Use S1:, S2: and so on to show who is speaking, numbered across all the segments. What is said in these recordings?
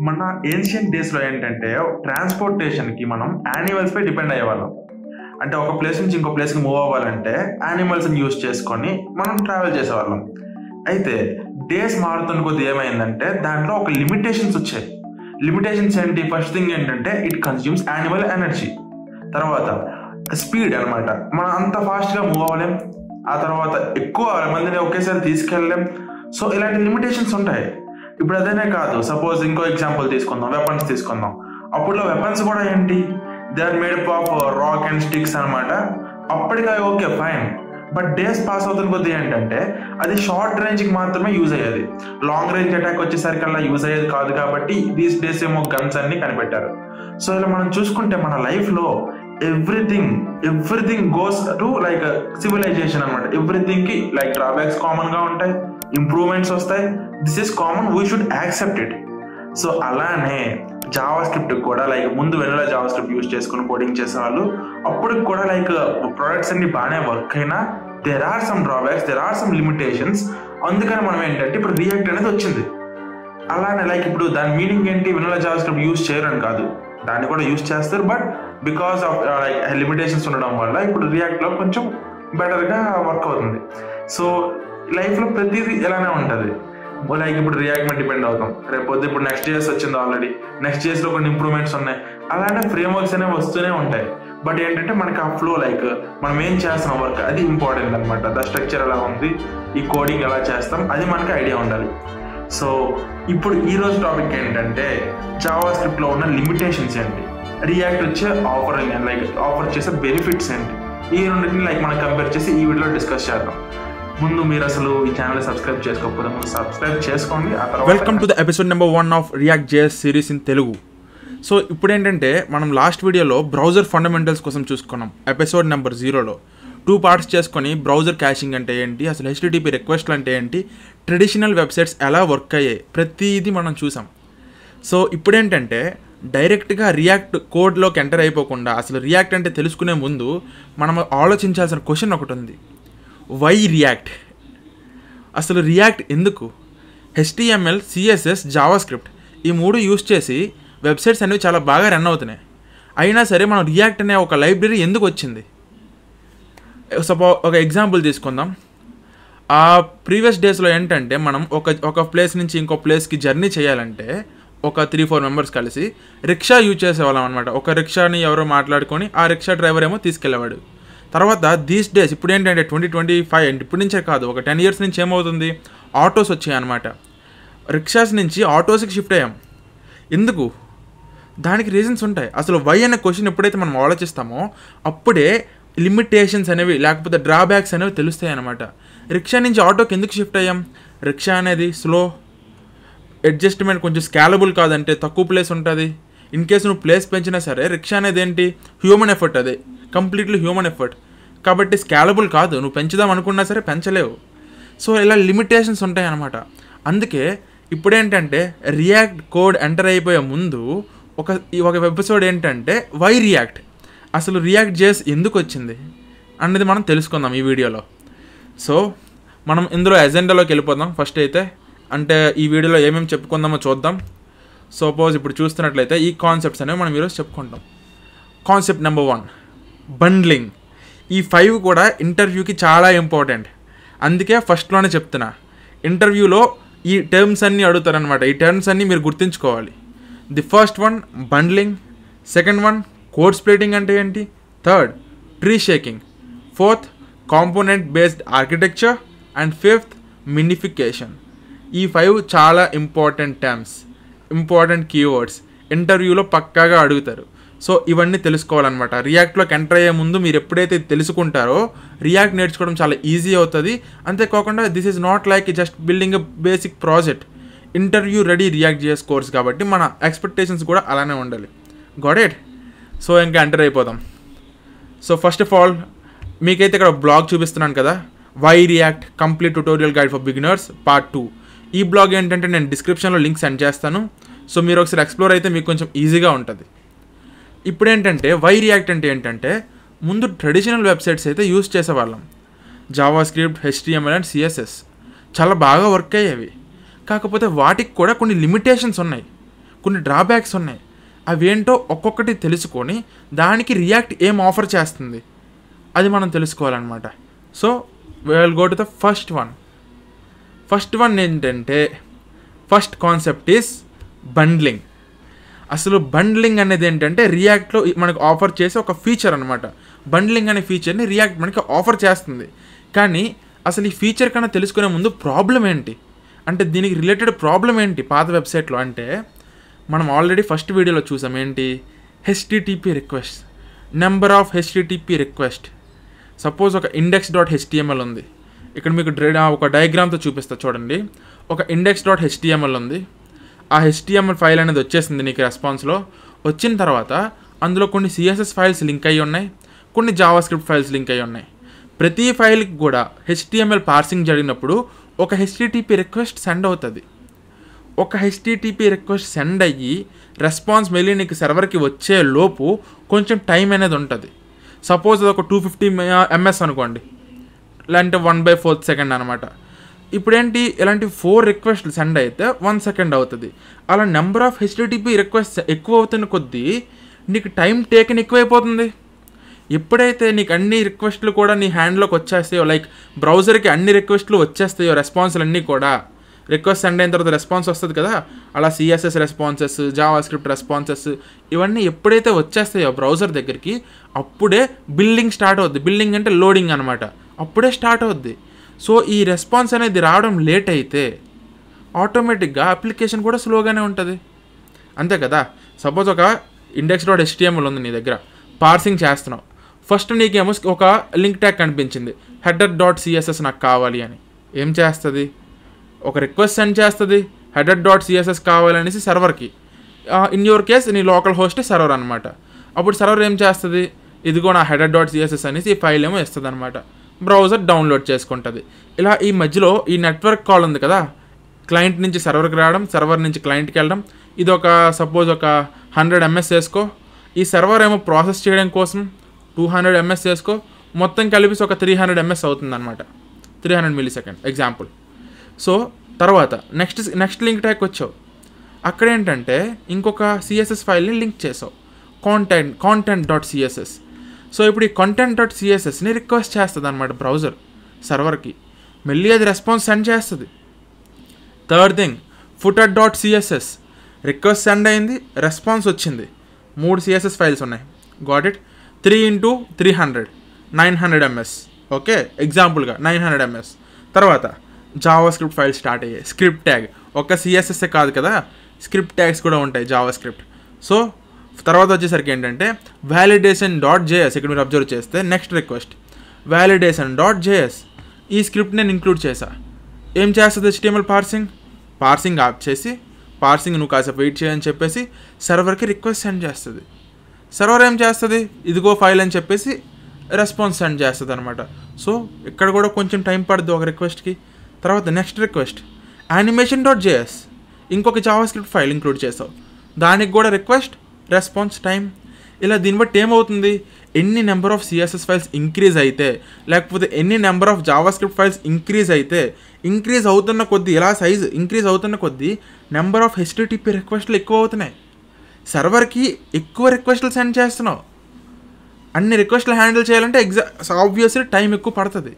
S1: మన ఏన్షియంట్ డేస్లో ఏంటంటే ట్రాన్స్పోర్టేషన్కి మనం యానిమల్స్పై డిపెండ్ అయ్యేవాళ్ళం. అంటే ఒక ప్లేస్ నుంచి ఇంకో ప్లేస్కి మూవ్ అవ్వాలంటే యానిమల్స్ని యూజ్ చేసుకొని మనం ట్రావెల్ చేసేవాళ్ళం. అయితే డేస్ మారుతున్న కొద్ది ఏమైందంటే దాంట్లో ఒక లిమిటేషన్స్ వచ్చాయి. లిమిటేషన్స్ ఏంటి? ఫస్ట్ థింగ్ ఏంటంటే ఇట్ కన్స్యూమ్స్ యానిమల్ ఎనర్జీ. తర్వాత స్పీడ్ అనమాట, మనం అంత ఫాస్ట్గా మూవ్ అవ్వలేం. ఆ తర్వాత ఎక్కువ మందిని ఒకేసారి తీసుకెళ్ళలేం. సో ఇలాంటి లిమిటేషన్స్ ఉంటాయి. ఇప్పుడు అదేనే కాదు, సపోజ్ ఇంకో ఎగ్జాంపుల్ తీసుకుందాం, వెపన్స్ తీసుకుందాం. అప్పుడులో వెపన్స్ కూడా ఏంటి, they are made of rock and sticks అనమాట. అప్పటికి okay fine, but days pass అవుతున్న కొద్ది ఏంటంటే అది షార్ట్ రేంజ్కి మాత్రమే యూజ్ అయ్యేది. లాంగ్ రేంజ్ అటాక్ వచ్చేసరికల్లా యూజ్ అయ్యేది కాదు. కాబట్టి దీస్ డేస్ ఏమో గన్స్ అన్ని కనిపెట్టారు. సో ఇలా మనం చూసుకుంటే మన లైఫ్లో everything goes to like civilization అనమాట. ఎవ్రీథింగ్ కి లైక్ డ్రాబ్యాక్స్ కామన్ గా ఉంటాయి, ఇంప్రూవ్మెంట్స్ వస్తాయి. This is common, we should accept it. So అలానే జావా స్క్రిప్ట్ కూడా లైక్ ముందు వెనుల జావా స్క్రిప్ట్ యూజ్ చేసుకుని కోడింగ్ చేసేవాళ్ళు. అప్పుడు కూడా లైక్ ప్రొడక్ట్స్ అన్ని బాగానే వర్క్ అయినా there are some drawbacks, there are some limitations. అందుకని మనం ఏంటంటే ఇప్పుడు రియాక్ట్ అనేది వచ్చింది. అలానే లైక్ ఇప్పుడు దాని మీనింగ్ ఏంటి, వెనుల జావా స్క్రిప్ట్ యూజ్ చేయరని కాదు, దాన్ని కూడా యూజ్ చేస్తారు. But because of like limitations ఉండడం వల్ల ఇప్పుడు రియాక్ట్లో కొంచెం బెటర్గా వర్క్ అవుతుంది. సో లైఫ్లో ప్రతిదీ ఎలానే ఉంటుంది. లైక్ ఇప్పుడు రియాక్ట్ మీద డిపెండ్ అవుతాం. రేపు పొద్దు ఇప్పుడు నెక్స్ట్ ఇయర్స్ వచ్చింది, ఆల్రెడీ నెక్స్ట్ ఇయర్స్లో కొన్ని ఇంప్రూవ్మెంట్స్ ఉన్నాయి. అలానే ఫ్రేమ్వర్క్స్ అనేవి వస్తూనే ఉంటాయి. బట్ ఏంటంటే మనకి ఆ ఫ్లో లైక్ మనం ఏం చేస్తున్నాం వర్క్ అది ఇంపార్టెంట్ అనమాట. ద స్ట్రక్చర్ ఎలా ఉంది, ఈ కోడింగ్ ఎలా చేస్తాం, అది మనకి ఐడియా ఉండాలి. సో ఇప్పుడు ఈరోజు టాపిక్ ఏంటంటే జావా స్క్రిప్ట్లో ఉన్న లిమిటేషన్స్ ఏంటి, రియాక్ట్ వచ్చే ఆఫరింగ్ లైక్ ఆఫర్ చేసే బెనిఫిట్స్ ఏంటి, ఈ రెండింటిని లైక్ మనం కంపేర్ చేసి ఈ వీడియోలో డిస్కస్ చేద్దాం. ముందు మీరు అసలు ఈ ఛానల్ సబ్స్క్రైబ్ చేసుకోకపోతే ముందు సబ్స్క్రైబ్ చేసుకోండి. ఆ తర్వాత
S2: welcome to the episode number 1 of react JS series in Telugu. So ఇప్పుడు ఏంటంటే మనం లాస్ట్ వీడియోలో బ్రౌజర్ ఫండమెంటల్స్ కోసం చూసుకున్నాం. ఎపిసోడ్ నెంబర్ 0లో 2 పార్ట్స్ చేసుకొని బ్రౌజర్ క్యాషింగ్ అంటే ఏంటి, అసలు HTTP రిక్వెస్ట్లు అంటే ఏంటి, ట్రెడిషనల్ వెబ్సైట్స్ ఎలా వర్క్ అయ్యాయి, ప్రతిదీ మనం చూసాం. సో ఇప్పుడు ఏంటంటే డైరెక్ట్గా రియాక్ట్ కోడ్లోకి ఎంటర్ అయిపోకుండా అసలు రియాక్ట్ అంటే తెలుసుకునే ముందు మనం ఆలోచించాల్సిన క్వశ్చన్ ఒకటి ఉంది. Why React? అసలు రియాక్ట్ ఎందుకు? HTML, CSS, జావా స్క్రిప్ట్ ఈ 3 యూస్ చేసి వెబ్సైట్స్ అనేవి చాలా బాగా రన్ అవుతున్నాయి. అయినా సరే మనం రియాక్ట్ అనే ఒక లైబ్రరీ ఎందుకు వచ్చింది? ఒక ఎగ్జాంపుల్ తీసుకుందాం. ఆ ప్రీవియస్ డేస్లో ఏంటంటే మనం ఒక ప్లేస్ నుంచి ఇంకో ప్లేస్కి జర్నీ చేయాలంటే ఒక 3-4 మెంబర్స్ కలిసి రిక్షా యూజ్ చేసేవాళ్ళం అనమాట. ఒక రిక్షాని ఎవరో మాట్లాడుకొని ఆ రిక్షా డ్రైవర్ ఏమో తీసుకెళ్ళేవాడు. తర్వాత దీస్ డేస్ ఇప్పుడు ఏంటంటే 2025 అంటే ఇప్పటి నుంచే కాదు, ఒక 10 years నుంచి ఏమవుతుంది, ఆటోస్ వచ్చాయి అనమాట. రిక్షాస్ నుంచి ఆటోస్కి షిఫ్ట్ అయ్యాం. ఎందుకు? దానికి రీజన్స్ ఉంటాయి. అసలు వై అనే క్వశ్చన్ ఎప్పుడైతే మనం ఆలోచిస్తామో అప్పుడే లిమిటేషన్స్ అనేవి లేకపోతే డ్రాబ్యాక్స్ అనేవి తెలుస్తాయి అనమాట. రిక్షా నుంచి ఆటోకి ఎందుకు షిఫ్ట్ అయ్యాం? రిక్షా అనేది స్లో, అడ్జస్ట్మెంట్ కొంచెం స్కేలబుల్ కాదంటే తక్కువ ప్లేస్ ఉంటుంది. ఇన్ కేసు నువ్వు ప్లేస్ పెంచినా సరే రిక్షా అనేది ఏంటి, హ్యూమన్ ఎఫర్ట్, అదే కంప్లీట్లీ హ్యూమన్ ఎఫర్ట్ కాబట్టి స్కేలబుల్ కాదు. నువ్వు పెంచుదాం అనుకున్నా సరే పెంచలేవు. సో ఇలా లిమిటేషన్స్ ఉంటాయి అన్నమాట. అందుకే ఇప్పుడేంటంటే రియాక్ట్ కోడ్ ఎంటర్ అయిపోయే ముందు ఒక ఎపిసోడ్ ఏంటంటే వై రియాక్ట్, అసలు రియాక్ట్ జేఎస్ ఎందుకు వచ్చింది అనేది మనం తెలుసుకుందాం ఈ వీడియోలో. సో మనం ఇందులో ఎజెండాలోకి వెళ్ళిపోదాం. ఫస్ట్ అయితే అంటే ఈ వీడియోలో ఏమేమి చెప్పుకుందామో చూద్దాం. సపోజ్ ఇప్పుడు చూస్తున్నట్లయితే ఈ కాన్సెప్ట్స్ అనేవి మనం ఈరోజు చెప్పుకుంటాం. Concept number 1 bundling. ఈ 5 కూడా ఇంటర్వ్యూకి చాలా ఇంపార్టెంట్. అందుకే ఫస్ట్లోనే చెప్తున్నా, ఇంటర్వ్యూలో ఈ టర్మ్స్ అన్నీ అడుగుతారనమాట. ఈ టర్మ్స్ అన్నీ మీరు గుర్తుంచుకోవాలి. The first one bundling, second one code splitting అంటే ఏంటి, third tree shaking, fourth component based architecture and fifth minification. ఈ 5 చాలా ఇంపార్టెంట్ టర్మ్స్, ఇంపార్టెంట్ కీవర్డ్స్, ఇంటర్వ్యూలో పక్కాగా అడుగుతారు. సో ఇవన్నీ తెలుసుకోవాలన్నమాట. రియాక్ట్లోకి ఎంటర్ అయ్యే ముందు మీరు ఎప్పుడైతే తెలుసుకుంటారో రియాక్ట్ నేర్చుకోవడం చాలా ఈజీ అవుతుంది. అంతేకాకుండా this is not like just building a basic project, interview ready React JS course కాబట్టి మన ఎక్స్పెక్టేషన్స్ కూడా అలానే ఉండాలి. Got it? సో ఇంకా ఎంటర్ అయిపోదాం. సో ఫస్ట్ ఆఫ్ ఆల్ మీకైతే ఇక్కడ బ్లాగ్ చూపిస్తున్నాను కదా, why React complete tutorial guide for beginners part 2. ఈ బ్లాగ్ ఏంటంటే నేను డిస్క్రిప్షన్లో లింక్ సెండ్ చేస్తాను. సో మీరు ఒకసారి ఎక్స్ప్లోర్ అయితే మీకు కొంచెం ఈజీగా ఉంటుంది. ఇప్పుడు ఏంటంటే వై రియాక్ట్ అంటే ఏంటంటే ముందు ట్రెడిషనల్ వెబ్సైట్స్ అయితే యూజ్ చేసేవాళ్ళం. Java script, HTML and CSS చాలా బాగా వర్క్ అయ్యేవి. కాకపోతే వాటికి కూడా కొన్ని లిమిటేషన్స్ ఉన్నాయి. కొన్ని డ్రాబ్యాక్స్ ఉన్నాయి. అవేంటో ఒక్కొక్కటి తెలుసుకొని దానికి రియాక్ట్ ఏం ఆఫర్ చేస్తుంది అది మనం తెలుసుకోవాలన్నమాట. So will go to the first one ఏంటంటే ఫస్ట్ కాన్సెప్ట్ ఈస్ బండ్లింగ్. అసలు బండ్లింగ్ అనేది ఏంటంటే రియాక్ట్లో మనకు ఆఫర్ చేసే ఒక ఫీచర్ అనమాట. బండ్లింగ్ అనే ఫీచర్ని రియాక్ట్ మనకి ఆఫర్ చేస్తుంది. కానీ అసలు ఈ ఫీచర్ కన్నా తెలుసుకునే ముందు ప్రాబ్లం ఏంటి అంటే దీనికి రిలేటెడ్ ప్రాబ్లం ఏంటి పాత వెబ్సైట్లో అంటే మనం ఆల్రెడీ ఫస్ట్ వీడియోలో చూసాం. ఏంటి? HTTP request, number of HTTP request. Suppose ఒక index.html ఉంది. ఇక్కడ మీకు ఒక డయాగ్రామ్తో చూపిస్తా చూడండి. ఒక index.html ఉంది. ఆ HTML ఫైల్ అనేది వచ్చేసింది నీకు రెస్పాన్స్లో. వచ్చిన తర్వాత అందులో కొన్ని CSS ఫైల్స్ లింక్ అయ్యి ఉన్నాయి, కొన్ని జావాస్క్రిప్ట్ ఫైల్స్ లింక్ అయ్యి ఉన్నాయి. ప్రతి ఫైల్కి కూడా HTML పార్సింగ్ జరిగినప్పుడు ఒక HTTP రిక్వెస్ట్ సెండ్ అవుతుంది. ఒక HTTP రిక్వెస్ట్ సెండ్ అయ్యి రెస్పాన్స్ మళ్ళీ నీకు సర్వర్కి వచ్చే లోపు కొంచెం టైం అనేది ఉంటుంది. సపోజ్ అది ఒక 250 ms అనుకోండి, లేదంటే 1/4 సెకండ్ అనమాట. ఇప్పుడు ఏంటి, ఇలాంటి 4 రిక్వెస్ట్లు సెండ్ అయితే 1 సెకండ్ అవుతుంది. అలా నెంబర్ ఆఫ్ HTTP రిక్వెస్ట్ ఎక్కువ అవుతున్న కొద్దీ నీకు టైం టేకన్ ఎక్కువైపోతుంది. ఎప్పుడైతే నీకు అన్ని రిక్వెస్ట్లు కూడా నీ హ్యాండ్లోకి వచ్చేస్తాయో, లైక్ బ్రౌజర్కి అన్ని రిక్వెస్ట్లు వచ్చేస్తాయో, రెస్పాన్స్లు అన్నీ కూడా రిక్వెస్ట్ సెండ్ అయిన తర్వాత రెస్పాన్స్ వస్తుంది కదా, అలా CSS రెస్పాన్సెస్, జావాస్క్రిప్ట్ రెస్పాన్సెస్ ఇవన్నీ ఎప్పుడైతే వచ్చేస్తాయో బ్రౌజర్ దగ్గరికి, అప్పుడే బిల్డింగ్ స్టార్ట్ అవుద్ది. బిల్డింగ్ అంటే లోడింగ్ అనమాట. అప్పుడే స్టార్ట్ అవుద్ది. సో ఈ రెస్పాన్స్ అనేది రావడం లేట్ అయితే ఆటోమేటిక్గా అప్లికేషన్ కూడా స్లోగానే ఉంటుంది. అంతే కదా. సపోజ్ ఒక index.html ఉంది నీ దగ్గర, పార్సింగ్ చేస్తున్నావు. ఫస్ట్ నీకేమో ఒక లింక్ ట్యాగ్ కనిపించింది, header.css నాకు కావాలి అని. ఏం చేస్తుంది? ఒక రిక్వెస్ట్ సెండ్ చేస్తుంది, header.css కావాలనేసి సర్వర్కి. ఇన్ యువర్ కేస్ నీ లోకల్ హోస్ట్ సర్వర్ అనమాట. అప్పుడు సర్వర్ ఏం చేస్తుంది, ఇదిగో నా header.css అనేసి ఈ ఫైల్ ఏమో ఇస్తుంది అనమాట. బ్రౌజర్ డౌన్లోడ్ చేసుకుంటుంది. ఇలా ఈ మధ్యలో ఈ నెట్వర్క్ కాల్ ఉంది కదా, క్లయింట్ నుంచి సర్వర్కి రావడం, సర్వర్ నుంచి క్లయింట్కి వెళ్ళడం. ఇది ఒక సపోజ్ ఒక 100 ms వేసుకో. ఈ సర్వర్ ఏమో ప్రాసెస్ చేయడం కోసం 200 ms వేసుకో. మొత్తం కలిపి ఒక 300 ms అవుతుంది అనమాట. 300 millisecond ఎగ్జాంపుల్. సో తర్వాత నెక్స్ట్ లింక్ ట్యాగ్ వచ్చావు. అక్కడ ఏంటంటే ఇంకొక CSS ఫైల్ని లింక్ చేసావు, content.css. సో ఇప్పుడు ఈ content.cssని రిక్వెస్ట్ చేస్తుంది అనమాట బ్రౌజర్ సర్వర్కి. మళ్ళీ అది రెస్పాన్స్ సెండ్ చేస్తుంది. Third thing, footer.css request send అయింది, రెస్పాన్స్ వచ్చింది. 3 CSS ఫైల్స్ ఉన్నాయి. Got it. 3 × 300 900 ms. ఓకే, ఎగ్జాంపుల్గా 900 ms. తర్వాత జావాస్క్రిప్ట్ ఫైల్ స్టార్ట్ అయ్యాయి. స్క్రిప్ట్ ట్యాగ్ ఒక CSS కాదు కదా, స్క్రిప్ట్ ట్యాగ్స్ కూడా ఉంటాయి జావాస్క్రిప్ట్. సో తర్వాత వచ్చేసరికి ఏంటంటే validation.js. ఇక్కడ మీరు అబ్జర్వ్ చేస్తే నెక్స్ట్ రిక్వెస్ట్ validation.js. ఈ స్క్రిప్ట్ నేను ఇంక్లూడ్ చేశా. ఏం చేస్తుంది HTML పార్సింగ్ ఆప్ చేసి, పార్సింగ్ నువ్వు కాసేపు వెయిట్ చేయని చెప్పేసి సర్వర్కి రిక్వెస్ట్ సెండ్ చేస్తుంది. సర్వర్ ఏం చేస్తుంది, ఇదిగో ఫైల్ అని చెప్పేసి రెస్పాన్స్ సెండ్ చేస్తుంది అనమాట. సో ఇక్కడ కూడా కొంచెం టైం పడుతుంది ఒక రిక్వెస్ట్కి. తర్వాత నెక్స్ట్ రిక్వెస్ట్ animation.js, ఇంకొక జావాస్క్రిప్ట్ ఫైల్ ఇంక్లూడ్ చేసావు, దానికి కూడా రిక్వెస్ట్, రెస్పాన్స్, టైం. ఇలా దీన్ని బట్టి ఏమవుతుంది, ఎన్ని number of CSS files increase అయితే, లేకపోతే ఎన్ని number of JavaScript files increase అయితే, ఇంక్రీజ్ అవుతున్న కొద్దీ, ఇలా సైజ్ ఇంక్రీజ్ అవుతున్న కొద్దీ నెంబర్ ఆఫ్ HTTP రిక్వెస్ట్లు ఎక్కువ అవుతున్నాయి. సర్వర్కి ఎక్కువ రిక్వెస్ట్లు సెండ్ చేస్తున్నావు. అన్ని రిక్వెస్ట్లు హ్యాండిల్ చేయాలంటే ఆబ్వియస్లీ టైం ఎక్కువ పడుతుంది.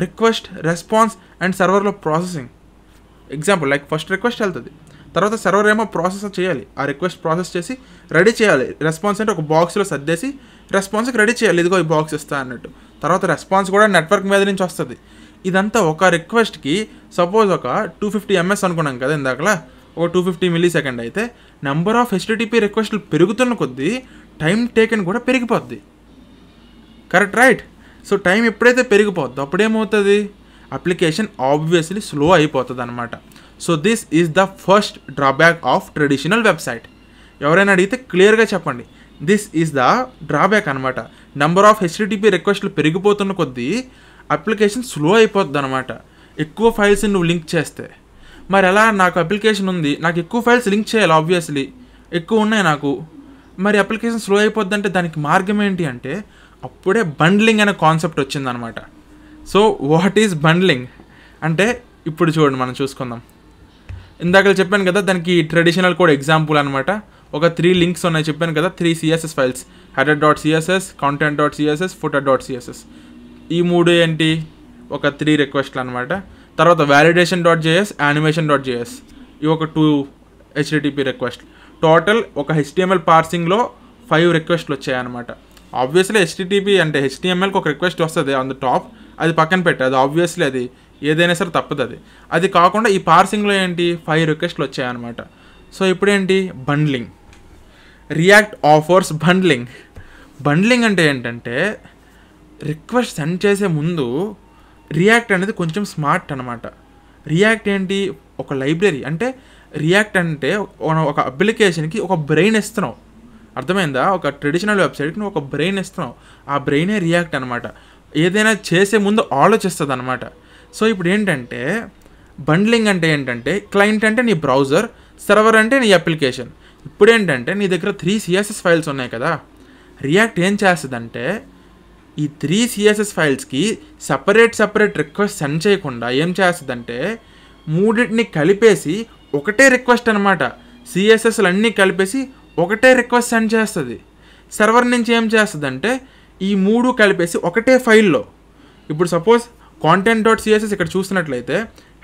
S2: రిక్వెస్ట్, రెస్పాన్స్ అండ్ సర్వర్లో processing. Example like first request వెళ్తుంది, తర్వాత సర్వర్ ఏమో ప్రాసెస్ చేయాలి, ఆ రిక్వెస్ట్ ప్రాసెస్ చేసి రెడీ చేయాలి. రెస్పాన్స్ అంటే ఒక బాక్స్లో సర్దేసి రెస్పాన్స్కి రెడీ చేయాలి, ఇదిగో ఈ బాక్స్ ఇస్తా అన్నట్టు. తర్వాత రెస్పాన్స్ కూడా నెట్వర్క్ మీద నుంచి వస్తుంది. ఇదంతా ఒక రిక్వెస్ట్కి సపోజ్ ఒక 250 ms అనుకున్నాం కదా ఇందాకలా, ఒక 250 millisecond అయితే నెంబర్ ఆఫ్ HTTP రిక్వెస్ట్లు పెరుగుతున్న కొద్దీ టైం టేకన్ కూడా పెరిగిపోద్ది. Correct, right? సో టైం ఎప్పుడైతే పెరిగిపోద్దో అప్పుడేమవుతుంది, అప్లికేషన్ ఆబ్వియస్లీ స్లో అయిపోతుంది అనమాట. So this is the first drawback of traditional website. ఎవరైనా అడిగితే క్లియర్గా చెప్పండి, దిస్ ఈజ్ ద డ్రాబ్యాక్ అనమాట. నెంబర్ ఆఫ్ HTTP రిక్వెస్ట్లు పెరిగిపోతున్న కొద్దీ అప్లికేషన్ స్లో అయిపోద్ది అనమాట. ఎక్కువ ఫైల్స్ని నువ్వు లింక్ చేస్తే. మరి ఎలా, నాకు అప్లికేషన్ ఉంది, నాకు ఎక్కువ ఫైల్స్ లింక్ చేయాలి, ఆబ్వియస్లీ ఎక్కువ ఉన్నాయి నాకు, మరి అప్లికేషన్ స్లో అయిపోద్ది అంటే దానికి మార్గం ఏంటి అంటే అప్పుడే బండ్లింగ్ అనే కాన్సెప్ట్ వచ్చిందనమాట. సో వాట్ ఈజ్ బండ్లింగ్ అంటే ఇప్పుడు చూడండి, మనం చూసుకుందాం. ఇందాక చెప్పాను కదా, దానికి ట్రెడిషనల్ కోడ్ ఎగ్జాంపుల్ అనమాట. ఒక 3 లింక్స్ ఉన్నాయి చెప్పాను కదా, 3 CSS files, header.css, content.css, footer.css. ఈ 3 ఏంటి, ఒక 3 రిక్వెస్ట్లు అనమాట. తర్వాత validation.js, animation.js, ఇవి ఒక 2 HTTP రిక్వెస్ట్. టోటల్ ఒక HTML పార్సింగ్లో 5 రిక్వెస్ట్లు వచ్చాయన్నమాట. ఆబ్వియస్లీ HTTP అంటే HTMLకి ఒక రిక్వెస్ట్ వస్తుంది ఆన్ ద టాప్, అది పక్కన పెట్టే, అది ఆబ్వియస్లీ అది ఏదైనా సరే తప్పదు. అది కాకుండా ఈ పార్సింగ్లో ఏంటి 5 రిక్వెస్ట్లు వచ్చాయన్నమాట. సో ఇప్పుడేంటి, bundling. React offers bundling. Bundling అంటే ఏంటంటే రిక్వెస్ట్ సెండ్ చేసే ముందు రియాక్ట్ అనేది కొంచెం స్మార్ట్ అనమాట. రియాక్ట్ ఏంటి, ఒక లైబ్రరీ. అంటే రియాక్ట్ అంటే ఒక అప్లికేషన్కి ఒక బ్రెయిన్ ఇస్తున్నావు, అర్థమైందా? ఒక ట్రెడిషనల్ వెబ్సైట్కి నువ్వు ఒక బ్రెయిన్ ఇస్తున్నావు, ఆ బ్రెయినే రియాక్ట్ అనమాట. ఏదైనా చేసే ముందు ఆలోచిస్తుంది అనమాట. సో ఇప్పుడు ఏంటంటే బండ్లింగ్ అంటే ఏంటంటే, క్లయింట్ అంటే నీ బ్రౌజర్, సర్వర్ అంటే నీ అప్లికేషన్. ఇప్పుడు ఏంటంటే నీ దగ్గర 3 CSS ఫైల్స్ ఉన్నాయి కదా, రియాక్ట్ ఏం చేస్తుందంటే ఈ 3 CSS ఫైల్స్కి సపరేట్ రిక్వెస్ట్ సెండ్ చేయకుండా ఏం చేస్తుందంటే మూడింటిని కలిపేసి ఒకటే రిక్వెస్ట్ అనమాట. CSSలు అన్నీ కలిపేసి ఒకటే రిక్వెస్ట్ సెండ్ చేస్తుంది. సర్వర్ నుంచి ఏం చేస్తుందంటే ఈ 3 కలిపేసి ఒకటే ఫైల్లో, ఇప్పుడు సపోజ్ content.css ఇక్కడ చూస్తున్నట్లయితే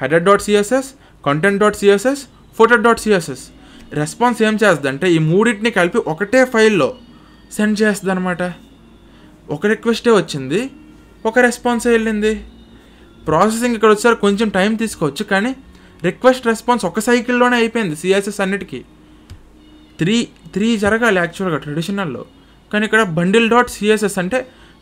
S2: header.css, content.css, footer.css, రెస్పాన్స్ ఏం చేస్తుందంటే ఈ మూడింటిని కలిపి ఒకటే ఫైల్లో సెండ్ చేస్తుంది అనమాట. ఒక రిక్వెస్టే వచ్చింది, ఒక రెస్పాన్సే వెళ్ళింది. ప్రాసెసింగ్ ఇక్కడ వచ్చారు కొంచెం టైం తీసుకోవచ్చు, కానీ రిక్వెస్ట్ రెస్పాన్స్ ఒక సైకిల్లోనే అయిపోయింది. CSS అన్నిటికీ 3 జరగాలి యాక్చువల్గా ట్రెడిషనల్లో, కానీ ఇక్కడ bundle.css అంటే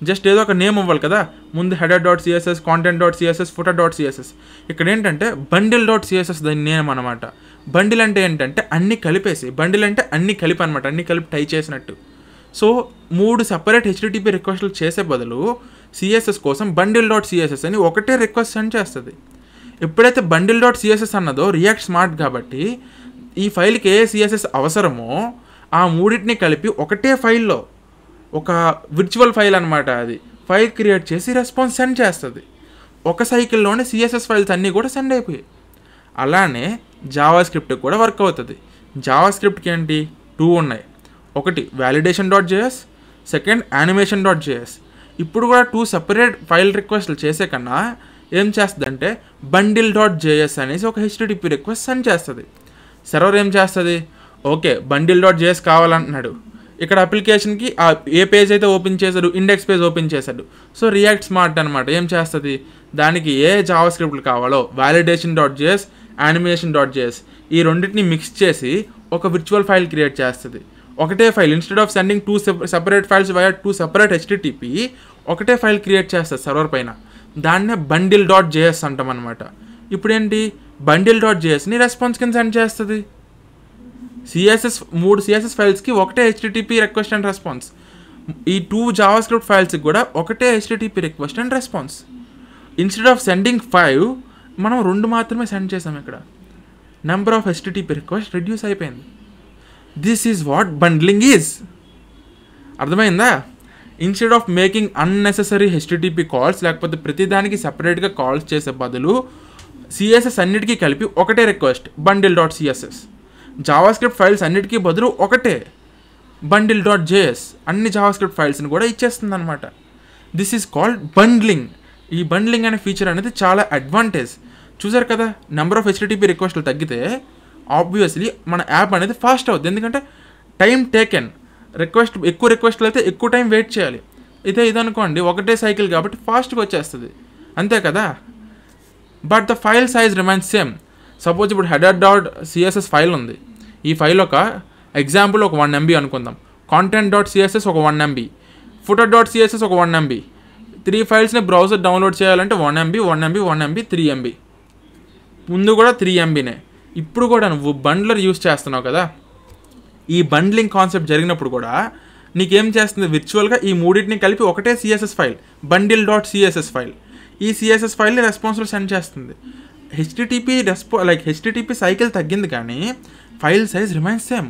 S2: జస్ట్ ఏదో ఒక నేమ్ అవ్వాలి కదా, ముందు header.css, content.css, footer.css. ఇక్కడ ఏంటంటే bundle.css దాని నేమ్ అనమాట. బండిల్ అంటే ఏంటంటే అన్నీ కలిపేసి, బండిల్ అంటే అన్నీ కలిపి అనమాట, అన్నీ కలిపి టై చేసినట్టు. సో 3 సెపరేట్ HTTP రిక్వెస్ట్లు చేసే బదులు CSS కోసం bundle.css అని ఒకటే రిక్వెస్ట్ సెండ్ చేస్తుంది. ఎప్పుడైతే bundle.css అన్నదో రియాక్ట్ స్మార్ట్ కాబట్టి ఈ ఫైల్కి ఏ CSS అవసరమో ఆ మూడింటిని కలిపి ఒకటే ఫైల్లో, ఒక విర్చువల్ ఫైల్ అనమాట, అది ఫైల్ క్రియేట్ చేసి రెస్పాన్స్ సెండ్ చేస్తుంది. ఒక సైకిల్లోనే CSS ఫైల్స్ అన్నీ కూడా సెండ్ అయిపోయాయి. అలానే జావా స్క్రిప్ట్ కూడా వర్క్ అవుతుంది. జావా స్క్రిప్ట్కి ఏంటి 2 ఉన్నాయి, ఒకటి validation.js, సెకండ్ animation.js. ఇప్పుడు కూడా 2 సెపరేట్ ఫైల్ రిక్వెస్ట్లు చేసే కన్నా ఏం చేస్తుందంటే bundle.js అనేసి ఒక HTTP రిక్వెస్ట్ సెండ్ చేస్తుంది. సర్వర్ ఏం చేస్తుంది, ఓకే bundle.js కావాలంటున్నాడు, ఇక్కడ అప్లికేషన్కి ఏ పేజ్ అయితే ఓపెన్ చేశాడు, ఇండెక్స్ పేజ్ ఓపెన్ చేశాడు. సో రియాక్ట్ స్మార్ట్ అనమాట ఏం చేస్తుంది, దానికి ఏ జావా స్క్రిప్ట్లు కావాలో validation.js, animation.js ఈ రెండింటిని మిక్స్ చేసి ఒక విర్చువల్ ఫైల్ క్రియేట్ చేస్తుంది. ఒకటే file, instead of sending 2 separate files via 2 separate HTTP ఒకటే ఫైల్ క్రియేట్ చేస్తుంది సర్వర్ పైన. దాన్నే bundle.js అంటాం అనమాట. ఇప్పుడు ఏంటి, bundle.jsని రెస్పాన్స్ కింద సెండ్ చేస్తుంది. మూడు CSS ఫైల్స్కి ఒకటే HTTP రిక్వెస్ట్ అండ్ రెస్పాన్స్. ఈ 2 జావా స్క్రిప్ట్ ఫైల్స్కి కూడా ఒకటే HTTP request and response. Instead of sending 5 మనం 2 మాత్రమే సెండ్ చేసాం. ఇక్కడ number of HTTP request reduce అయిపోయింది. This is what bundling is. అర్థమైందా? Instead of making unnecessary HTTP calls, లేకపోతే ప్రతిదానికి సపరేట్గా కాల్స్ చేసే బదులు CSS అన్నిటికీ కలిపి ఒకటే request bundle.css. Java script files అన్నిటికీ బదులు ఒకటే bundle.js అన్ని జావా స్క్రిప్ట్ ఫైల్స్ని కూడా ఇచ్చేస్తుంది అనమాట. This is called bundling. ఈ బండ్లింగ్ అనే ఫీచర్ అనేది చాలా అడ్వాంటేజ్. చూసారు కదా, నెంబర్ ఆఫ్ HTTP రిక్వెస్ట్లు తగ్గితే ఆబ్వియస్లీ మన యాప్ అనేది ఫాస్ట్ అవుతుంది. ఎందుకంటే టైం టేకెన్, ఎక్కువ రిక్వెస్ట్లు అయితే ఎక్కువ టైం వెయిట్ చేయాలి. ఇదనుకోండి ఒకటే సైకిల్ కాబట్టి ఫాస్ట్గా వచ్చేస్తుంది, అంతే కదా. But the file size remains same. Suppose ఇప్పుడు header.css ఫైల్ ఉంది, ఈ ఫైల్ ఒక ఎగ్జాంపుల్ ఒక 1 MB అనుకుందాం, content.css ఒక 1 MB, footer.css ఒక 1 MB. 3 ఫైల్స్ని బ్రౌజర్ డౌన్లోడ్ చేయాలంటే 1 MB, 1 MB, 1 MB, 3 MB. ముందు కూడా 3 MBనే. ఇప్పుడు కూడా నువ్వు బండ్లర్ యూస్ చేస్తున్నావు కదా, ఈ బండ్లింగ్ కాన్సెప్ట్ జరిగినప్పుడు కూడా నీకేం చేస్తుంది, విర్చువల్గా ఈ మూడింటిని కలిపి ఒకటే CSS ఫైల్ bundle.css ఫైల్, ఈ CSS ఫైల్ని రెస్పాన్స్లో సెండ్ చేస్తుంది. HTTP సైకిల్ తగ్గింది కానీ ఫైల్ సైజ్ రిమైన్స్ సేమ్.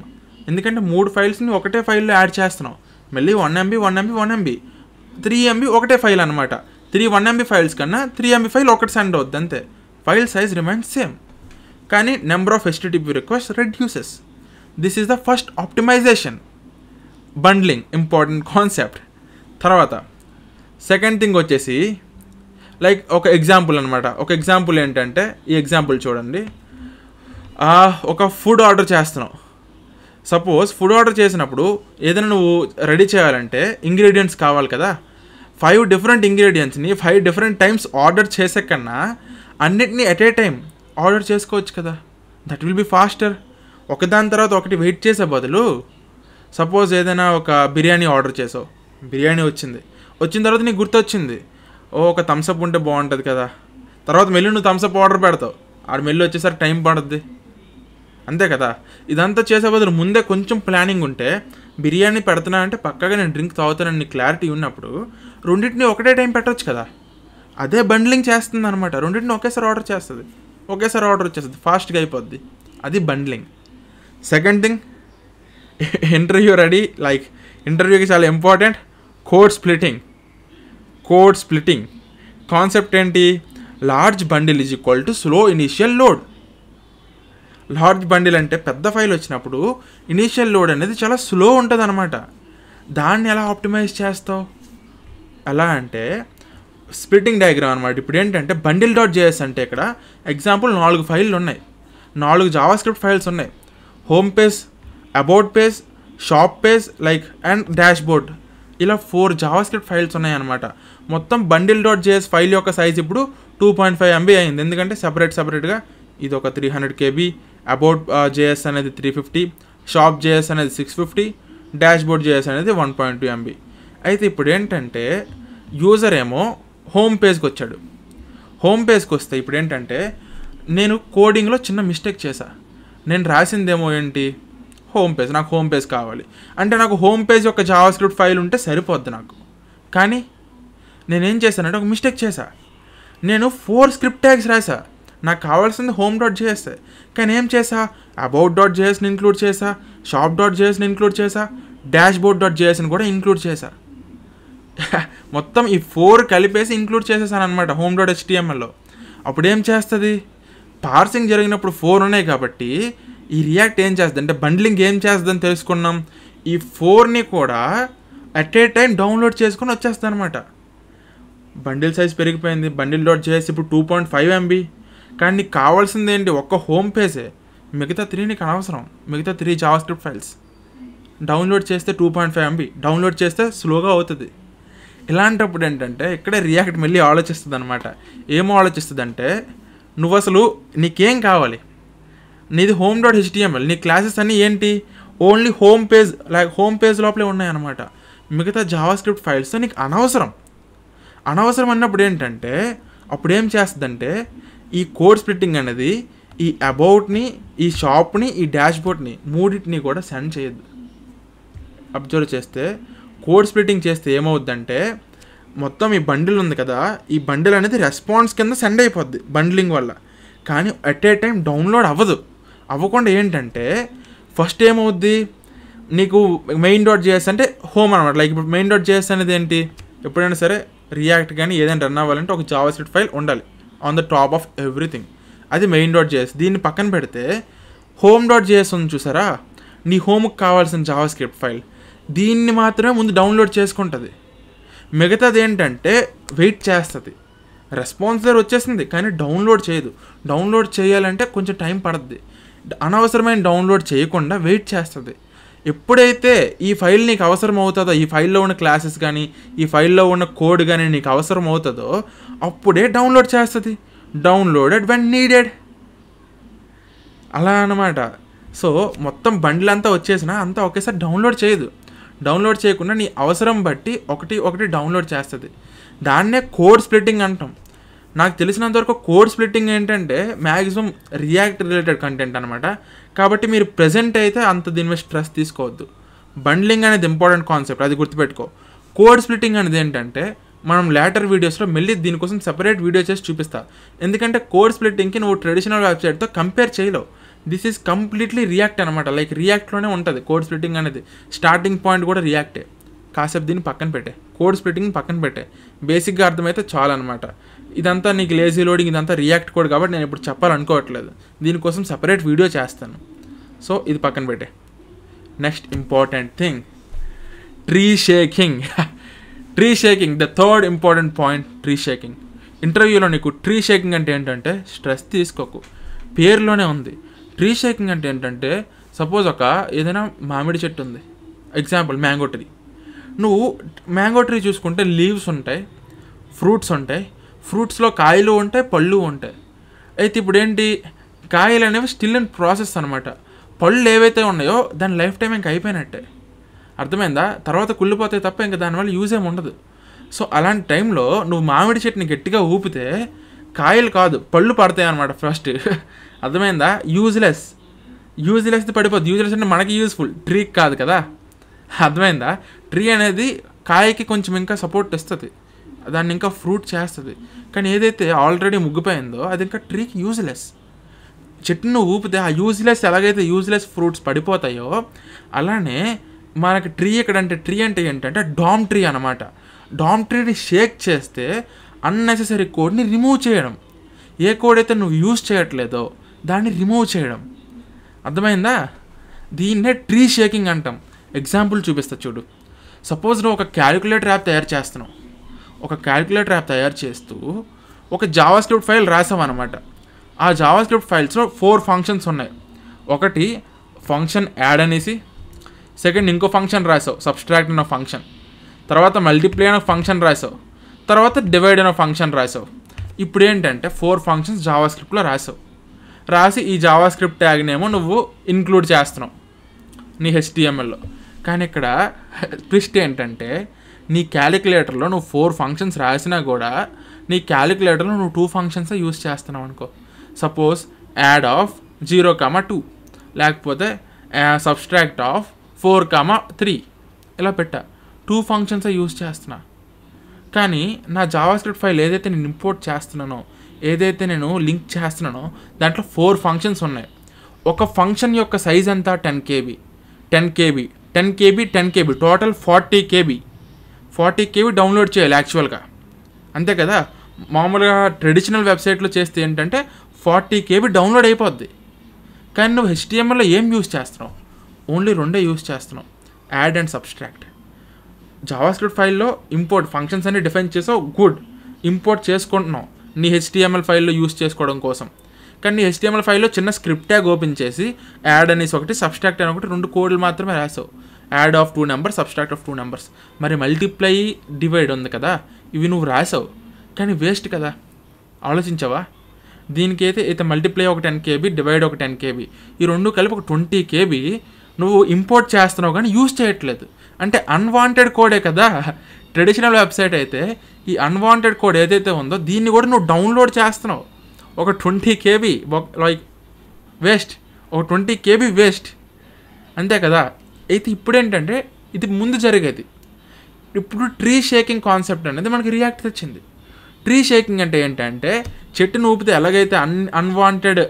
S2: ఎందుకంటే 3 ఫైల్స్ని ఒకటే ఫైల్లో యాడ్ చేస్తున్నావు. మళ్ళీ 1 MB, 1 MB, 1 MB, 3 MB ఒకటే ఫైల్ అనమాట. 1 MB ఫైల్స్ కన్నా 3 MB ఫైల్ ఒకటి సెండ్ అవుద్ది, అంతే. File size remains same. కానీ number of HTTP request reduces. This is the first optimization. Bundling important concept. తర్వాత సెకండ్ థింగ్ వచ్చేసి లైక్ ఒక ఎగ్జాంపుల్ అనమాట. ఒక ఎగ్జాంపుల్ ఏంటంటే ఈ ఎగ్జాంపుల్ చూడండి. ఒక ఫుడ్ ఆర్డర్ చేస్తున్నావు. సపోజ్ ఫుడ్ ఆర్డర్ చేసినప్పుడు ఏదైనా నువ్వు రెడీ చేయాలంటే ఇంగ్రీడియంట్స్ కావాలి కదా. 5 డిఫరెంట్ ఇంగ్రీడియంట్స్ని 5 డిఫరెంట్ టైమ్స్ ఆర్డర్ చేసే కన్నా అన్నిటినీ ఎట్ ఏ టైం ఆర్డర్ చేసుకోవచ్చు కదా. That will B faster. ఒకదాని తర్వాత ఒకటి వెయిట్ చేసే బదులు సపోజ్ ఏదైనా ఒక బిర్యానీ ఆర్డర్ చేసావు, బిర్యానీ వచ్చిన తర్వాత నీకు గుర్తొచ్చింది, ఒక థమ్స్అప్ ఉంటే బాగుంటుంది కదా. తర్వాత మెల్లి నువ్వు థమ్స్అప్ ఆర్డర్ పెడతావు, ఆడ మెల్లి వచ్చేసరికి టైం పడుద్ది, అంతే కదా. ఇదంతా చేసే బదులు ముందే కొంచెం ప్లానింగ్ ఉంటే బిర్యానీ పెడుతున్నా అంటే పక్కగా నేను డ్రింక్ తాగుతానని క్లారిటీ ఉన్నప్పుడు రెండింటిని ఒకటే టైం పెట్టవచ్చు కదా. అదే బండ్లింగ్ చేస్తుంది అనమాట. రెండింటిని ఒకేసారి ఆర్డర్ వచ్చేస్తుంది, ఫాస్ట్గా అయిపోద్ది. అది bundling. Second thing, interview ready, like ఇంటర్వ్యూకి చాలా ఇంపార్టెంట్. కోడ్ స్ప్లిట్టింగ్ కాన్సెప్ట్ ఏంటి? Large bundle is equal to slow initial load. Large bundle అంటే పెద్ద ఫైల్ వచ్చినప్పుడు ఇనీషియల్ లోడ్ అనేది చాలా స్లో ఉంటుంది అనమాట. దాన్ని ఎలా ఆప్టిమైజ్ చేస్తావు? ఎలా అంటే స్ప్లిట్టింగ్ డయాగ్రామ్ అనమాట. ఇప్పుడు ఏంటంటే bundle.js అంటే ఇక్కడ ఎగ్జాంపుల్ 4 ఫైళ్ళు ఉన్నాయి, 4 జావాస్క్రిప్ట్ ఫైల్స్ ఉన్నాయి. Home page, about page, shop page like and dash board, ఇలా 4 జావాస్క్రిప్ట్ ఫైల్స్ ఉన్నాయన్నమాట. మొత్తం bundle.js ఫైల్ యొక్క సైజ్ ఇప్పుడు 2.5 MB అయింది. ఎందుకంటే సపరేట్గా ఇది ఒక 300 KB, అబౌట్ JS అనేది 350, షాప్ JS అనేది 650, డాష్ బోర్డ్ JS అనేది 1.2 MB. అయితే ఇప్పుడు ఏంటంటే యూజర్ ఏమో హోమ్ పేజ్కి వచ్చాడు. హోమ్ పేజ్కి వస్తే ఇప్పుడు ఏంటంటే నేను కోడింగ్లో చిన్న మిస్టేక్ చేశా. నేను రాసిందేమో ఏంటి, హోమ్ పేజ్, నాకు హోమ్ పేజ్ కావాలి అంటే నాకు హోమ్ పేజ్ యొక్క జావాస్క్రిప్ట్ ఫైల్ ఉంటే సరిపోద్ది నాకు. కానీ నేనేం చేశానంటే ఒక మిస్టేక్ చేశా. నేను 4 స్క్రిప్ట్ ట్యాగ్స్ రాసా. నాకు కావాల్సింది home.js, కానీ ఏం చేసా, about.jsని ఇంక్లూడ్ చేసా, shop.jsని ఇంక్లూడ్ చేసా, dashboard.jsని కూడా ఇంక్లూడ్ చేసా. మొత్తం ఈ 4 కలిపేసి ఇంక్లూడ్ చేసేసాను అనమాట home.htmlలో. అప్పుడు ఏం చేస్తుంది, పార్సింగ్ జరిగినప్పుడు 4 ఉన్నాయి కాబట్టి ఈ రియాక్ట్ ఏం చేస్తుంది అంటే బండ్లింగ్ ఏం చేస్తుందని తెలుసుకున్నాం. ఈ 4ని కూడా అట్ ఏ టైం డౌన్లోడ్ చేసుకొని వచ్చేస్తుంది అనమాట. బండిల్ సైజ్ పెరిగిపోయింది. bundle.js ఇప్పుడు 2.5 MB. కానీ నీకు కావాల్సింది ఏంటి, ఒక్క హోమ్ పేజే. మిగతా 3 నీకు అనవసరం. మిగతా 3 జావాస్క్రిప్ట్ ఫైల్స్ డౌన్లోడ్ చేస్తే 2.5 MB, డౌన్లోడ్ చేస్తే స్లోగా అవుతుంది. ఇలాంటప్పుడు ఏంటంటే ఇక్కడే రియాక్ట్ మళ్ళీ ఆలోచిస్తుంది అనమాట. ఏమో ఆలోచిస్తుంది అంటే నువ్వు అసలు నీకేం కావాలి, నీది home.html, నీ క్లాసెస్ అన్నీ ఏంటి, ఓన్లీ హోమ్ పేజ్ లోపలే ఉన్నాయన్నమాట. మిగతా జావాస్క్రిప్ట్ ఫైల్స్ నీకు అనవసరం అన్నప్పుడు ఏంటంటే అప్పుడు ఏం చేస్తుందంటే ఈ కోడ్ స్ప్లిట్టింగ్ అనేది ఈ అబౌట్ని, ఈ షాప్ని, ఈ డాష్బోర్డ్ని మూడింటిని కూడా సెండ్ చేయొద్దు. అబ్జర్వ్ చేస్తే కోడ్ స్ప్లిట్టింగ్ చేస్తే ఏమవుద్దంటే మొత్తం ఈ బండిల్ ఉంది కదా, ఈ బండిల్ అనేది రెస్పాన్స్ కింద సెండ్ అయిపోద్ది బండ్లింగ్ వల్ల. కానీ అట్ ఏ టైం డౌన్లోడ్ అవ్వకుండా ఏంటంటే ఫస్ట్ ఏమవుద్ది, నీకు main.js అంటే హోమ్ అనమాట. లైక్ ఇప్పుడు main.js అనేది ఏంటి, ఎప్పుడైనా సరే రియాక్ట్ కానీ ఏదైనా రన్ అవ్వాలంటే ఒక జావాస్క్రిప్ట్ ఫైల్ ఉండాలి on the top of everything. అది main.js. దీన్ని పక్కన పెడితే home.js ఉంది చూసారా, నీ హోమ్కి కావాల్సిన జావాస్క్రిప్ట్ ఫైల్, దీన్ని మాత్రమే ముందు డౌన్లోడ్ చేసుకుంటుంది. మిగతాది ఏంటంటే వెయిట్ చేస్తుంది. రెస్పాన్స్ దగ్గర వచ్చేసింది కానీ డౌన్లోడ్ చేయదు. డౌన్లోడ్ చేయాలంటే కొంచెం టైం పడుతుంది. అనవసరమైన డౌన్లోడ్ చేయకుండా వెయిట్ చేస్తుంది. ఎప్పుడైతే ఈ ఫైల్ నీకు అవసరం అవుతుందో, ఈ ఫైల్లో ఉన్న క్లాసెస్ కానీ ఈ ఫైల్లో ఉన్న కోడ్ కానీ నీకు అవసరం అవుతుందో అప్పుడే డౌన్లోడ్ చేస్తుంది. డౌన్లోడెడ్ వెన్ నీడెడ్, అలా అన్నమాట. సో మొత్తం బండిల్ అంతా వచ్చేసినా అంతా ఒకేసారి డౌన్లోడ్ చేయదు. డౌన్లోడ్ చేయకుండా నీ అవసరం బట్టి ఒకటి డౌన్లోడ్ చేస్తుంది. దాన్నే కోడ్ స్ప్లిట్టింగ్ అంటాం. నాకు తెలిసినంతవరకు కోడ్ స్ప్లిట్టింగ్ ఏంటంటే మ్యాక్సిమం రియాక్ట్ రిలేటెడ్ కంటెంట్ అనమాట. కాబట్టి మీరు ప్రెజెంట్ అయితే అంత దీని మీద స్ట్రెస్ తీసుకోవద్దు. బండ్లింగ్ అనేది ఇంపార్టెంట్ కాన్సెప్ట్, అది గుర్తుపెట్టుకో. కోడ్ స్ప్లిట్టింగ్ అనేది ఏంటంటే మనం లేటర్ వీడియోస్లో మళ్ళీ దీనికోసం సెపరేట్ వీడియో చేసి చూపిస్తా. ఎందుకంటే కోడ్ స్ప్లిట్టింగ్కి నువ్వు ట్రెడిషనల్ వెబ్సైట్తో కంపేర్ చేయలేవు. దిస్ ఈజ్ కంప్లీట్లీ రియాక్ట్ అనమాట. లైక్ రియాక్ట్లోనే ఉంటుంది కోడ్ స్ప్లిట్టింగ్ అనేది. స్టార్టింగ్ పాయింట్ కూడా రియాక్టే. కాసేపు దీన్ని పక్కన పెట్టే, కోడ్ స్ప్లిట్టింగ్ పక్కన పెట్టే, బేసిక్గా అర్థమైతే చాలు అనమాట. ఇదంతా నీకు లేజీ లోడింగ్, ఇదంతా రియాక్ట్ కోడ్ కాబట్టి నేను ఇప్పుడు చెప్పాలనుకోవట్లేదు, దీనికోసం సపరేట్ వీడియో చేస్తాను. సో ఇది పక్కన పెట్టే. Next important thing, tree shaking. Tree shaking, the third important point, tree shaking. ఇంటర్వ్యూలో నీకు ట్రీ షేకింగ్ అంటే ఏంటంటే, స్ట్రెస్ తీసుకోకు, పేరులోనే ఉంది. ట్రీ షేకింగ్ అంటే ఏంటంటే, సపోజ్ ఒక ఏదైనా మామిడి చెట్టు ఉంది, ఎగ్జాంపుల్ మ్యాంగో ట్రీ. నువ్వు మ్యాంగో ట్రీ చూసుకుంటే లీవ్స్ ఉంటాయి, ఫ్రూట్స్ ఉంటాయి, ఫ్రూట్స్లో కాయలు ఉంటాయి, పళ్ళు ఉంటాయి. అయితే ఇప్పుడు ఏంటి, కాయలు అనేవి స్టిల్ ఇన్ ప్రాసెస్ అనమాట. పళ్ళు ఏవైతే ఉన్నాయో దాని లైఫ్ టైం ఇంకా అయిపోయినట్టే, అర్థమైందా? తర్వాత కుళ్ళిపోతాయి తప్ప ఇంకా దానివల్ల యూజ్ ఏమి ఉండదు. సో అలాంటి టైంలో నువ్వు మామిడి చెట్టుని గట్టిగా ఊపితే కాయలు కాదు పళ్ళు పడతాయి అనమాట ఫస్ట్. అర్థమైందా? యూజ్లెస్ది పడిపోద్ది. యూజ్లెస్ అంటే మనకి యూజ్ఫుల్, ట్రీకి కాదు కదా. అర్థమైందా? ట్రీ అనేది కాయకి కొంచెం ఇంకా సపోర్ట్ ఇస్తుంది, దాన్ని ఇంకా ఫ్రూట్ చేస్తుంది. కానీ ఏదైతే ఆల్రెడీ ముగ్గిపోయిందో అది ఇంకా ట్రీకి యూజ్లెస్. చెట్టును ఊపితే ఆ యూజ్లెస్, ఎలాగైతే యూజ్లెస్ ఫ్రూట్స్ పడిపోతాయో అలానే మనకి ట్రీ ఎక్కడంటే, ట్రీ అంటే ఏంటంటే డామ్ ట్రీ అనమాట. డామ్ ట్రీని షేక్ చేస్తే అన్నెసెసరీ కోడ్ని రిమూవ్ చేయడం. ఏ కోడ్ అయితే నువ్వు యూజ్ చేయట్లేదో దాన్ని రిమూవ్ చేయడం. అర్థమైందా? దీన్నే ట్రీ షేకింగ్ అంటాం. ఎగ్జాంపుల్ చూపిస్తా చూడు. సపోజ్ నువ్వు ఒక క్యాలిక్యులేటర్ యాప్ తయారు చేస్తున్నావు. ఒక క్యాలిక్యులేటర్ యాప్ తయారు చేస్తూ ఒక జావా స్క్రిప్ట్ ఫైల్ రాసావు అనమాట. ఆ జావా స్క్రిప్ట్ ఫైల్స్లో 4 ఫంక్షన్స్ ఉన్నాయి. ఒకటి ఫంక్షన్ యాడ్ అనేసి, సెకండ్ ఇంకో ఫంక్షన్ రాసావు సబ్స్ట్రాక్ట్ అనే ఫంక్షన్, తర్వాత మల్టిప్లై అనే ఫంక్షన్ రాసావు, తర్వాత డివైడ్ అనే ఫంక్షన్ రాసావు. ఇప్పుడు ఏంటంటే 4 ఫంక్షన్స్ జావా స్క్రిప్ట్లో రాసి ఈ జావా స్క్రిప్ట్ ట్యాగ్నేమో నువ్వు ఇంక్లూడ్ చేస్తున్నావు నీ HTMLలో. కానీ ఇక్కడ ట్విస్ట్ ఏంటంటే, నీ క్యాలిక్యులేటర్లో నువ్వు 4 ఫంక్షన్స్ రాసినా కూడా నీ క్యాలిక్యులేటర్లో నువ్వు 2 ఫంక్షన్సే యూజ్ చేస్తున్నావు అనుకో. సపోజ్ యాడ్ ఆఫ్ 0,2, లేకపోతే సబ్స్ట్రాక్ట్ ఆఫ్ 4,3 ఇలా పెట్టా. 2 ఫంక్షన్సే యూజ్ చేస్తున్నా. కానీ నా జావా స్క్రిప్ట్ ఫైల్ ఏదైతే నేను ఇంపోర్ట్ చేస్తున్నానో, ఏదైతే నేను లింక్ చేస్తున్నానో దాంట్లో 4 ఫంక్షన్స్ ఉన్నాయి. ఒక ఫంక్షన్ యొక్క సైజ్ ఎంత 10 KB, టోటల్ 40 KB డౌన్లోడ్ చేయాలి యాక్చువల్గా, అంతే కదా. మామూలుగా ట్రెడిషనల్ వెబ్సైట్లో చేస్తే ఏంటంటే 40 KB డౌన్లోడ్ అయిపోద్ది. కానీ నువ్వు HTMLలో ఏం యూజ్ చేస్తున్నావు? ఓన్లీ 2 యూజ్ చేస్తున్నావు, add and subtract. Java script ఫైల్లో ఇంపోర్ట్ ఫంక్షన్స్ అన్ని డిఫైన్ చేసావు, గుడ్, ఇంపోర్ట్ చేసుకుంటున్నావు నీ HTML ఫైల్లో యూజ్ చేసుకోవడం కోసం. కానీ నీ HTML ఫైల్లో చిన్న స్క్రిప్ట్ ట్యాగ్ ఓపెన్ చేసి యాడ్ అనేసి ఒకటి, సబ్స్ట్రాక్ట్ అని ఒకటి, 2 కోడ్లు మాత్రమే రాసావు. Add of 2 numbers, subtract of 2 numbers. మరి మల్టిప్లై, డివైడ్ ఉంది కదా, ఇవి నువ్వు రాసావు కానీ వేస్ట్ కదా. ఆలోచించావా? దీనికి అయితే మల్టిప్లై ఒక 10 KB, డివైడ్ ఒక 10 KB, ఈ 2 కలిపి ఒక 20 KB నువ్వు ఇంపోర్ట్ చేస్తున్నావు కానీ యూజ్ చేయట్లేదు. అంటే అన్వాంటెడ్ కోడే కదా. ట్రెడిషనల్ వెబ్సైట్ అయితే ఈ అన్వాంటెడ్ కోడ్ ఏదైతే ఉందో దీన్ని కూడా నువ్వు డౌన్లోడ్ చేస్తున్నావు. ఒక 20 KB లైక్ వేస్ట్, ఒక 20 KB వేస్ట్, అంతే కదా. అయితే ఇప్పుడు ఏంటంటే ఇది ముందు జరిగేది. ఇప్పుడు ట్రీ షేకింగ్ కాన్సెప్ట్ అనేది మనకి రియాక్ట్ తెచ్చింది. ట్రీ షేకింగ్ అంటే ఏంటంటే, చెట్టును ఊపితే ఎలాగైతే అన్వాంటెడ్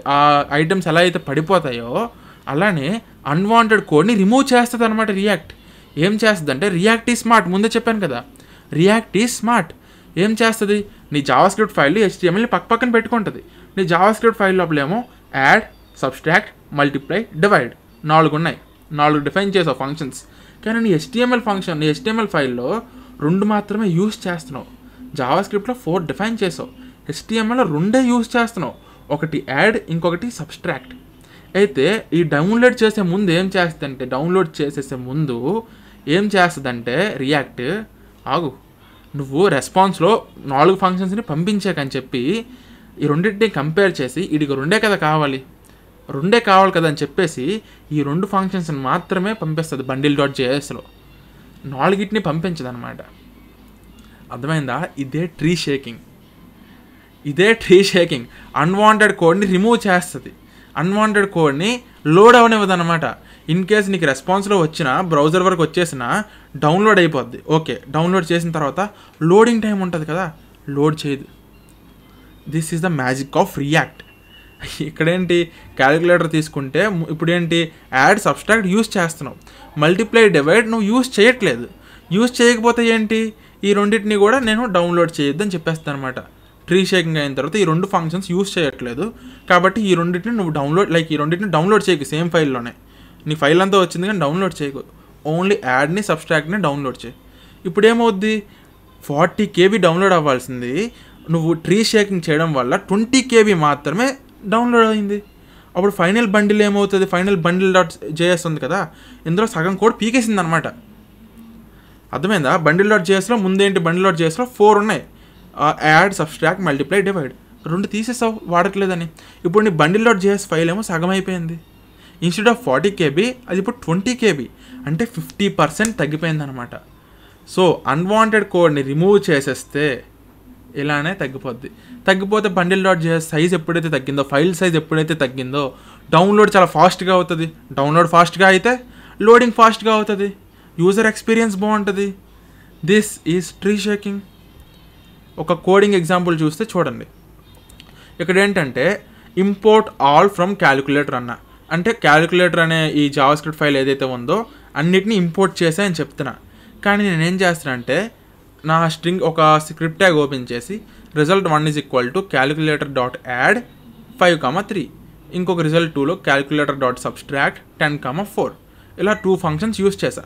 S2: ఐటమ్స్ ఎలా అయితే పడిపోతాయో అలానే అన్వాంటెడ్ కోడ్ని రిమూవ్ చేస్తుంది అనమాట రియాక్ట్. ఏం చేస్తుంది అంటే, రియాక్ట్ ఈజ్ స్మార్ట్, ముందే చెప్పాను కదా, రియాక్ట్ ఈజ్ స్మార్ట్. ఏం చేస్తుంది, నీ జావా స్క్రిప్ట్ ఫైల్ HTMLని పక్కన పెట్టుకుంటుంది. నీ జావా స్క్రిప్ట్ ఫైల్ లోపల ఏమో యాడ్, సబ్స్ట్రాక్ట్, మల్టిప్లై, డివైడ్ 4 ఉన్నాయి, 4 డిఫైన్ చేసావు ఫంక్షన్స్. కానీ నీ HTML ఫైల్లో 2 మాత్రమే యూజ్ చేస్తున్నావు. జావా స్క్రిప్ట్లో 4 డిఫైన్ చేసావు, HTMLలో 2 యూజ్ చేస్తున్నావు, ఒకటి యాడ్, ఇంకొకటి సబ్స్ట్రాక్ట్. అయితే ఈ డౌన్లోడ్ చేసే ముందు ఏం చేస్తుందంటే రియాక్ట్, ఆగు, నువ్వు రెస్పాన్స్లో 4 ఫంక్షన్స్ని పంపించాకని చెప్పి ఈ 2ని కంపేర్ చేసి ఇదిగో 2 కదా కావాలి కదా అని చెప్పేసి ఈ 2 ఫంక్షన్స్ని మాత్రమే పంపిస్తుంది bundle.jsలో, 4ని పంపించదు అనమాట. అర్థమైందా? ఇదే ట్రీ షేకింగ్. అన్వాంటెడ్ కోడ్ని రిమూవ్ చేస్తుంది, అన్వాంటెడ్ కోడ్ని లోడ్ అవనివ్వదు అనమాట. ఇన్ కేస్ నీకు రెస్పాన్స్లో వచ్చిన బ్రౌజర్ వరకు వచ్చేసిన డౌన్లోడ్ అయిపోద్ది. ఓకే, డౌన్లోడ్ చేసిన తర్వాత లోడింగ్ టైం ఉంటుంది కదా, లోడ్ చేయదు. This is the magic of React. ఇక్కడేంటి, క్యాలిక్యులేటర్ తీసుకుంటే ఇప్పుడు ఏంటి, యాడ్, సబ్స్ట్రాక్ట్ యూజ్ చేస్తున్నావు, మల్టిప్లై, డివైడ్ నువ్వు యూజ్ చేయట్లేదు. యూజ్ చేయకపోతే ఏంటి, ఈ 2ని కూడా నేను డౌన్లోడ్ చేయొద్దని చెప్పేస్తాను అనమాట. ట్రీ షేకింగ్ అయిన తర్వాత ఈ 2 ఫంక్షన్స్ యూస్ చేయట్లేదు. కాబట్టి ఈ రెండింటిని నువ్వు డౌన్లోడ్ చేయకు సేమ్ ఫైల్లోనే. నీ ఫైల్ అంతా వచ్చింది కానీ డౌన్లోడ్ చేయకు, ఓన్లీ యాడ్ని సబ్స్ట్రాక్ట్ని డౌన్లోడ్ చేయి. ఇప్పుడు ఏమవుద్ది, 40 KB డౌన్లోడ్ అవ్వాల్సింది నువ్వు ట్రీ షేకింగ్ చేయడం వల్ల 20 KB మాత్రమే డౌన్లోడ్ అయింది. అప్పుడు ఫైనల్ బండిల్ ఏమవుతుంది, ఫైనల్ బండిల్ డాట్ జేఎస్ ఉంది కదా, ఇందులో సగం కోడ్ పీకేసింది అనమాట. అర్థమైందా? బండిల్ డాట్ జేఎస్లో ముందేంటి, బండిల్ డాట్ జేఎస్లో 4 ఉన్నాయి, యాడ్, సబ్స్ట్రాక్ట్, మల్టిప్లై, డివైడ్. 2 తీసేసావు వాడట్లేదని. ఇప్పుడు నీ బండిల్ డాట్ జేఎస్ ఫైల్ ఏమో సగం అయిపోయింది. ఇన్స్టెడ్ ఆఫ్ 40 KB అది ఇప్పుడు 20 KB, అంటే 50% తగ్గిపోయింది అనమాట. సో అన్వాంటెడ్ కోడ్ని రిమూవ్ చేసేస్తే ఇలానే తగ్గిపోతే బండిల్ డాట్ జేఎస్ సైజ్ ఎప్పుడైతే తగ్గిందో, ఫైల్ సైజ్ ఎప్పుడైతే తగ్గిందో, డౌన్లోడ్ చాలా ఫాస్ట్గా అవుతుంది. డౌన్లోడ్ ఫాస్ట్గా అయితే లోడింగ్ ఫాస్ట్గా అవుతుంది, యూజర్ ఎక్స్పీరియన్స్ బాగుంటుంది. This is tree shaking. ఒక కోడింగ్ ఎగ్జాంపుల్ చూస్తే చూడండి. ఇక్కడ ఏంటంటే ఇంపోర్ట్ ఆల్ ఫ్రమ్ క్యాలిక్యులేటర్ అన్న, అంటే క్యాలిక్యులేటర్ అనే ఈ జావాస్క్రిప్ట్ ఫైల్ ఏదైతే ఉందో అన్నిటిని ఇంపోర్ట్ చేసా అని చెప్తున్నా. కానీ నేనేం చేస్తున్నా అంటే నా స్ట్రింగ్ ఒక స్క్రిప్ట్ ట్యాగ్ ఓపెన్ చేసి result1 is equal to calculator.add 5,3, ఇంకొక result2లో calculator.subtract 10,4, ఇలా 2 ఫంక్షన్స్ యూస్ చేశా.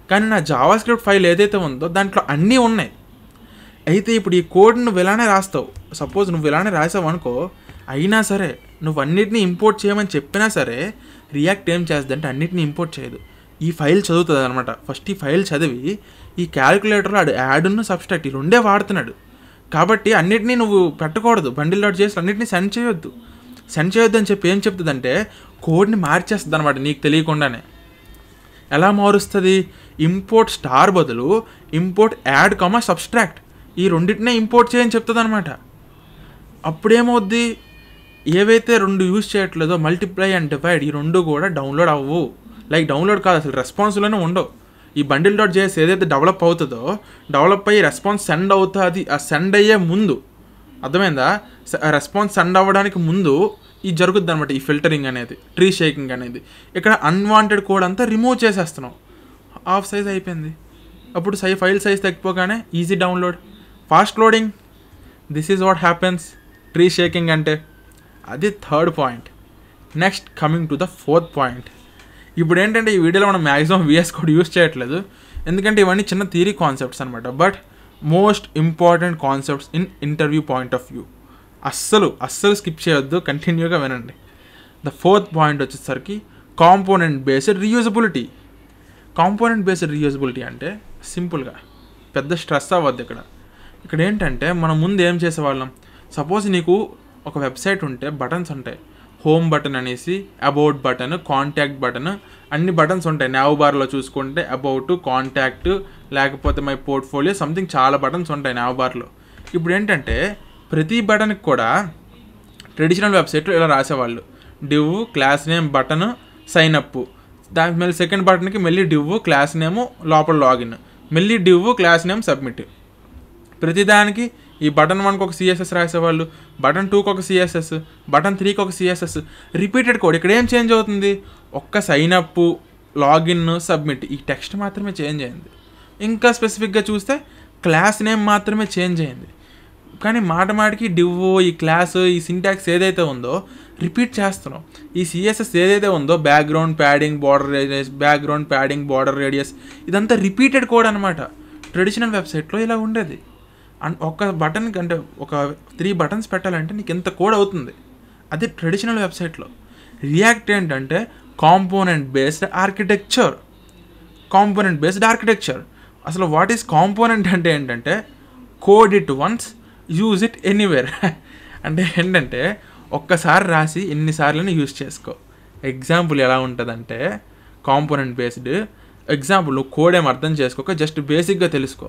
S2: కానీ నా జావాస్క్రిప్ట్ ఫైల్ ఏదైతే ఉందో దాంట్లో అన్నీ ఉన్నాయి. అయితే ఇప్పుడు ఈ కోడ్ నువ్వు ఇలానే రాస్తావు. సపోజ్ నువ్వు ఇలానే రాసావు అనుకో, అయినా సరే నువ్వు అన్నిటిని ఇంపోర్ట్ చేయమని చెప్పినా సరే రియాక్ట్ ఏం చేస్తుందంటే అన్నిటిని ఇంపోర్ట్ చేయదు, ఈ ఫైల్ చదువుతుంది అనమాట. ఫస్ట్ ఈ ఫైల్ చదివి ఈ క్యాలిక్యులేటర్లో యాడ్ను సబ్స్ట్రాక్ట్ ఈ 2 వాడుతున్నాడు. కాబట్టి అన్నిటినీ నువ్వు పెట్టకూడదు, బండిల్ డాట్ చేసి అన్నిటిని సెండ్ చేయొద్దు అని చెప్పి ఏం చెప్తుందంటే కోడ్ని మార్చేస్తుంది అనమాట నీకు తెలియకుండానే. ఎలా మారుస్తుంది, ఇంపోర్ట్ స్టార్ బదులు ఇంపోర్ట్ యాడ్ సబ్స్ట్రాక్ట్ ఈ రెండింటినే ఇంపోర్ట్ చేయని చెప్తుంది అనమాట. అప్పుడేమవుద్ది, ఏవైతే 2 యూజ్ చేయట్లేదో మల్టిప్లై అండ్ డివైడ్ ఈ 2 కూడా డౌన్లోడ్ అవ్వవు. లైక్ డౌన్లోడ్ కాదు, అసలు రెస్పాన్స్లోనే ఉండవు. ఈ బండిల్ డాట్ జేఎస్ ఏదైతే డెవలప్ అవుతుందో, డెవలప్ అయ్యి రెస్పాన్స్ సెండ్ అవుతుంది, ఆ సెండ్ అయ్యే ముందు, అర్థమైందా, రెస్పాన్స్ సెండ్ అవ్వడానికి ముందు ఇది జరుగుద్ది అనమాట. ఈ ఫిల్టరింగ్ అనేది, ట్రీ షేకింగ్ అనేది. ఇక్కడ అన్వాంటెడ్ కోడ్ అంతా రిమూవ్ చేసేస్తున్నాం, హాఫ్ సైజ్ అయిపోయింది. అప్పుడు ఫైల్ సైజ్ తగ్గిపోగానే easy download, fast loading. This is what happens tree shaking అంటే. అది 3rd point. Next coming to the 4th point. ఇప్పుడు ఏంటంటే ఈ వీడియోలో మనం మ్యాక్సిమం VS కోడ్ యూస్ చేయట్లేదు, ఎందుకంటే ఇవన్నీ చిన్న థియరీ కాన్సెప్ట్స్ అనమాట. But most important concepts in interview point of view. అస్సలు స్కిప్ చేయొద్దు, కంటిన్యూగా వినండి. ద 4th పాయింట్ వచ్చేసరికి component based reusability. Component based reusability అంటే సింపుల్గా పెద్ద స్ట్రెస్ అవ్వద్దు. ఇక్కడ ఏంటంటే మనం ముందు ఏం చేసేవాళ్ళం, సపోజ్ నీకు ఒక వెబ్సైట్ ఉంటే బటన్స్ ఉంటాయి, హోమ్ బటన్ అనేసి, అబౌట్ బటన్, కాంటాక్ట్ బటన్, అన్ని బటన్స్ ఉంటాయి. నావ్ బార్లో చూసుకుంటే అబౌట్, కాంటాక్ట్, లేకపోతే మై పోర్ట్ఫోలియో, సంథింగ్ చాలా బటన్స్ ఉంటాయి నావ్ బార్లో. ఇప్పుడు ఏంటంటే ప్రతి బటన్కి కూడా ట్రెడిషనల్ వెబ్సైట్లో ఇలా రాసేవాళ్ళు, div class name button sign up, దానికి మళ్ళీ సెకండ్ బటన్కి మళ్ళీ డివ్ క్లాస్ నేమ్ లోపల లాగిన్, మళ్ళీ డివ్ క్లాస్ నేమ్ సబ్మిట్. ప్రతిదానికి ఈ బటన్ 1కి ఒక CSS రాసేవాళ్ళు, బటన్ 2కి ఒక CSS, బటన్ 3కి ఒక CSS, రిపీటెడ్ కోడ్. ఇక్కడ ఏం చేంజ్ అవుతుంది, ఒక్క సైన్ అప్, లాగిన్, సబ్మిట్, ఈ టెక్స్ట్ మాత్రమే చేంజ్ అయింది. ఇంకా స్పెసిఫిక్గా చూస్తే క్లాస్ నేమ్ మాత్రమే చేంజ్ అయింది. కానీ మాటికి డివ్, ఈ క్లాస్, ఈ సింటాక్స్ ఏదైతే ఉందో రిపీట్ చేస్తున్నాం. ఈ CSS ఏదైతే ఉందో బ్యాక్గ్రౌండ్ ప్యాడింగ్ బార్డర్ రేడియస్, ఇదంతా రిపీటెడ్ కోడ్ అనమాట. ట్రెడిషనల్ వెబ్సైట్లో ఇలా ఉండేది. అండ్ ఒక బటన్ అంటే ఒక 3 బటన్స్ పెట్టాలంటే నీకు ఎంత కోడ్ అవుతుంది. అదే ట్రెడిషనల్ వెబ్సైట్లో. రియాక్ట్ ఏంటంటే కాంపోనెంట్ బేస్డ్ ఆర్కిటెక్చర్. అసలు వాట్ ఈస్ కాంపోనెంట్ అంటే ఏంటంటే code it once, use it anywhere. అంటే ఏంటంటే ఒక్కసారి రాసి ఎన్నిసార్లు యూజ్ చేసుకో. ఎగ్జాంపుల్ ఎలా ఉంటుందంటే కాంపోనెంట్ బేస్డ్ ఎగ్జాంపుల్, కోడ్ ఏం అర్థం చేసుకోక జస్ట్ బేసిక్గా తెలుసుకో.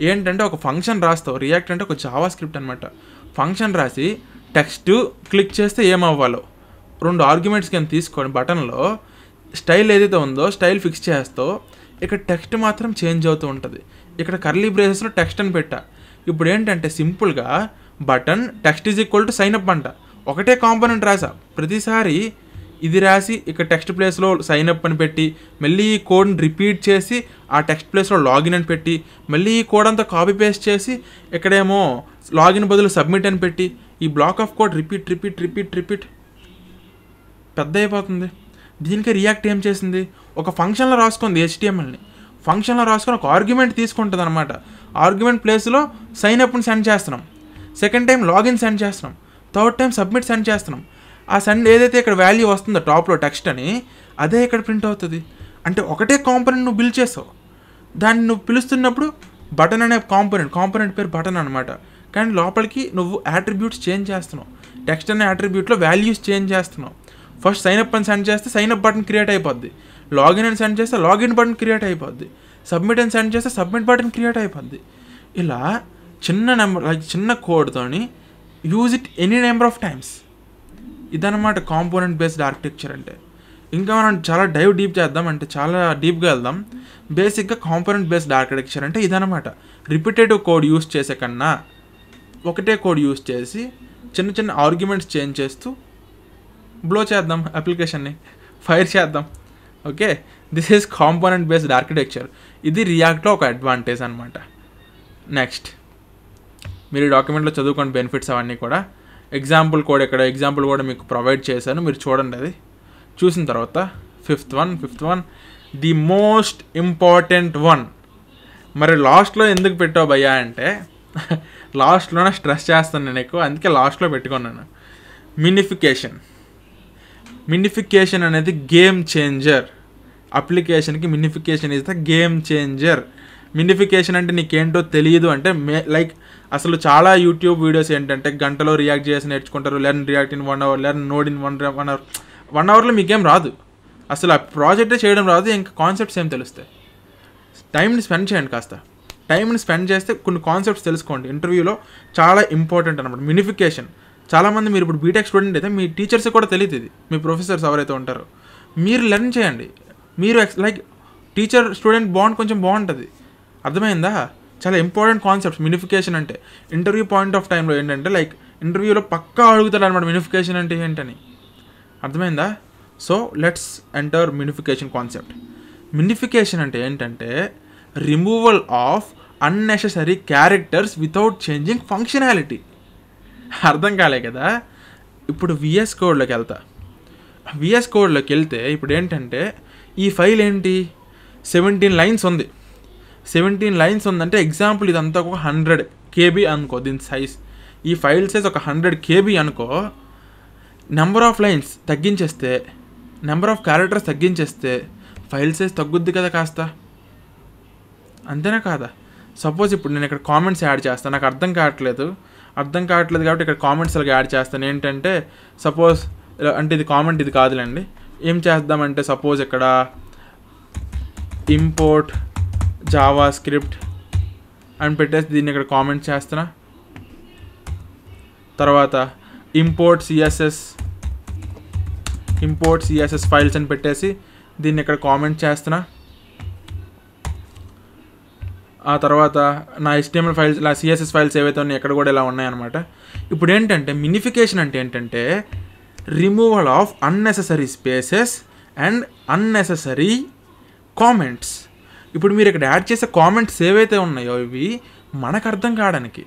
S2: ఏంటంటే ఒక ఫంక్షన్ రాస్తావు, రియాక్ట్ అంటే ఒక జావా స్క్రిప్ట్ అనమాట. ఫంక్షన్ రాసి టెక్స్ట్ క్లిక్ చేస్తే ఏమవ్వాలో 2 ఆర్గ్యుమెంట్స్ కింద తీసుకొని బటన్లో స్టైల్ ఏదైతే ఉందో స్టైల్ ఫిక్స్ చేస్తావు. ఇక్కడ టెక్స్ట్ మాత్రం చేంజ్ అవుతూ ఉంటుంది. ఇక్కడ కర్లీ బ్రేసెస్లో టెక్స్ట్ అని పెట్టా. ఇప్పుడు ఏంటంటే సింపుల్గా button text is equal to sign up అంట, ఒకటే కాంపోనెంట్ రాసా. ప్రతిసారి ఇది రాసి ఇక్కడ టెక్స్ట్ ప్లేస్లో సైన్ అప్ అని పెట్టి మళ్ళీ ఈ కోడ్ని రిపీట్ చేసి ఆ టెక్స్ట్ ప్లేస్లో లాగిన్ అని పెట్టి మళ్ళీ ఈ కోడ్ అంతా కాపీ పేస్ట్ చేసి ఇక్కడేమో లాగిన్ బదులు సబ్మిట్ అని పెట్టి ఈ బ్లాక్ ఆఫ్ కోడ్ రిపీట్ పెద్ద అయిపోతుంది. దీనికి రియాక్ట్ ఏం చేసింది, ఒక ఫంక్షన్లో రాసుకుంది HTMLని. ఫంక్షన్లో రాసుకొని ఒక ఆర్గ్యుమెంట్ తీసుకుంటుంది అనమాట. ఆర్గ్యుమెంట్ ప్లేస్లో సైన్ అప్ని సెండ్ చేస్తున్నాం, సెకండ్ టైం లాగిన్ సెండ్ చేస్తున్నాం, థర్డ్ టైం సబ్మిట్ సెండ్ చేస్తున్నాం. ఆ సెండ్ ఏదైతే ఇక్కడ వాల్యూ వస్తుందో టాప్లో టెక్స్ట్ అని అదే ఇక్కడ ప్రింట్ అవుతుంది. అంటే ఒకటే కాంపోనెంట్ నువ్వు బిల్డ్ చేస్తావు, దాన్ని నువ్వు పిలుస్తున్నప్పుడు బటన్ అనే కాంపోనెంట్ పేరు బటన్ అనమాట. కానీ లోపలికి నువ్వు యాట్రిబ్యూట్స్ చేంజ్ చేస్తున్నావు, టెక్స్ట్ అనే యాట్రిబ్యూట్లో వాల్యూస్ చేంజ్ చేస్తున్నావు. ఫస్ట్ సైన్ అప్ అని సెండ్ చేస్తే సైన్ అప్ బటన్ క్రియేట్ అయిపోద్ది, లాగిన్ అని సెండ్ చేస్తే లాగిన్ బటన్ క్రియేట్ అయిపోద్ది, సబ్మిట్ అని సెండ్ చేస్తే సబ్మిట్ బటన్ క్రియేట్ అయిపోద్ది. ఇలా చిన్న కోడ్తోని use it any number of times. ఇదన్నమాట కాంపోనెంట్ బేస్డ్ ఆర్కిటెక్చర్ అంటే. ఇంకా మనం చాలా డీప్ చేద్దాం, అంటే చాలా డీప్గా వెళ్దాం. బేసిక్గా కాంపోనెంట్ బేస్డ్ ఆర్కిటెక్చర్ అంటే ఇదన్నమాట. రిపిటేటివ్ కోడ్ యూస్ చేసే కన్నా ఒకటే కోడ్ యూస్ చేసి చిన్న ఆర్గ్యుమెంట్స్ చేంజ్ చేస్తూ బ్లో చేద్దాం, అప్లికేషన్ని ఫైర్ చేద్దాం. Okay, this is component based architecture. ఇది రియాక్ట్లో ఒక అడ్వాంటేజ్ అనమాట. నెక్స్ట్ మీరు ఈ డాక్యుమెంట్లో చదువుకోండి బెనిఫిట్స్ అవన్నీ కూడా. ఎగ్జాంపుల్ కూడా మీకు ప్రొవైడ్ చేశాను, మీరు చూడండి. అది చూసిన తర్వాత fifth one the most important one. మరి లాస్ట్లో ఎందుకు పెట్టావు భయ్యా అంటే లాస్ట్లోనే స్ట్రెస్ చేస్తాను నేను ఎక్కువ, అందుకే లాస్ట్లో పెట్టుకున్నాను. మినిఫికేషన్ అనేది గేమ్ చేంజర్. అప్లికేషన్కి minification is the game changer. Minification అంటే నీకేంటో తెలియదు అంటే లైక్ అసలు చాలా యూట్యూబ్ వీడియోస్ ఏంటంటే గంటలో రియాక్ట్ చేసి నేర్చుకుంటారు, learn react in 1 hour, learn node in 1 hourలో మీకేం రాదు, అసలు ఆ ప్రాజెక్టే చేయడం రాదు, ఇంకా కాన్సెప్ట్స్ ఏం తెలుస్తాయి. టైంని స్పెండ్ చేయండి, కాస్త టైంని స్పెండ్ చేస్తే కొన్ని కాన్సెప్ట్స్ తెలుసుకోండి. ఇంటర్వ్యూలో చాలా ఇంపార్టెంట్ అనమాట మినిఫికేషన్. చాలామంది మీరు ఇప్పుడు బీటెక్ స్టూడెంట్ అయితే మీ టీచర్స్కి కూడా తెలియదు ఇది, మీ ప్రొఫెసర్స్ ఎవరైతే ఉంటారో మీరు లెర్న్ చేయండి. మీరు లైక్ టీచర్ స్టూడెంట్ బాండ్ కొంచెం బాగుంటుంది, అర్థమైందా? చాలా ఇంపార్టెంట్ కాన్సెప్ట్స్ మినిఫికేషన్ అంటే. ఇంటర్వ్యూ పాయింట్ ఆఫ్ టైంలో ఏంటంటే లైక్ ఇంటర్వ్యూలో పక్కా అడుగుతాడు అనమాట మినిఫికేషన్ అంటే ఏంటని, అర్థమైందా? So let's enter minification concept. Minification అంటే ఏంటంటే removal of unnecessary characters without changing functionality. అర్థం కాలే కదా? ఇప్పుడు VS కోడ్లోకి వెళ్తే ఇప్పుడు ఏంటంటే ఈ ఫైల్ ఏంటి 17 lines ఉంది. 17 lines ఉందంటే ఎగ్జాంపుల్ ఇదంతా ఒక 100 KB అనుకో దీని సైజ్. ఈ ఫైల్ సైజ్ ఒక 100 KB అనుకో. నెంబర్ ఆఫ్ లైన్స్ తగ్గించేస్తే, నెంబర్ ఆఫ్ క్యారెక్టర్స్ తగ్గించేస్తే ఫైల్ సైజ్ తగ్గుద్ది కదా కాస్త, అంతేనా కాదా? సపోజ్ ఇప్పుడు నేను ఇక్కడ కామెంట్స్ యాడ్ చేస్తాను, నాకు అర్థం కావట్లేదు కాబట్టి ఇక్కడ కామెంట్స్ అలాగే యాడ్ చేస్తాను. ఏంటంటే సపోజ్ అంటే ఇది కామెంట్ ఇది కాదులేండి, ఏం చేద్దామంటే సపోజ్ ఇక్కడ ఇంపోర్ట్ జావా స్క్రిప్ట్ అని పెట్టేసి దీన్ని ఇక్కడ కామెంట్ చేస్తున్నా. తర్వాత ఇంపోర్ట్ CSS ఫైల్స్ అని పెట్టేసి దీన్ని ఇక్కడ కామెంట్ చేస్తున్నా. ఆ తర్వాత నా HTML ఫైల్స్ ఇలా CSS ఫైల్స్ ఏవైతే ఉన్నాయో ఇక్కడ కూడా ఇలా ఉన్నాయన్నమాట. ఇప్పుడు ఏంటంటే మినిఫికేషన్ అంటే ఏంటంటే removal of unnecessary spaces and unnecessary comments. ఇప్పుడు మీరు ఇక్కడ యాడ్ చేసే కామెంట్స్ ఏవైతే ఉన్నాయో ఇవి మనకు అర్థం కావడానికి,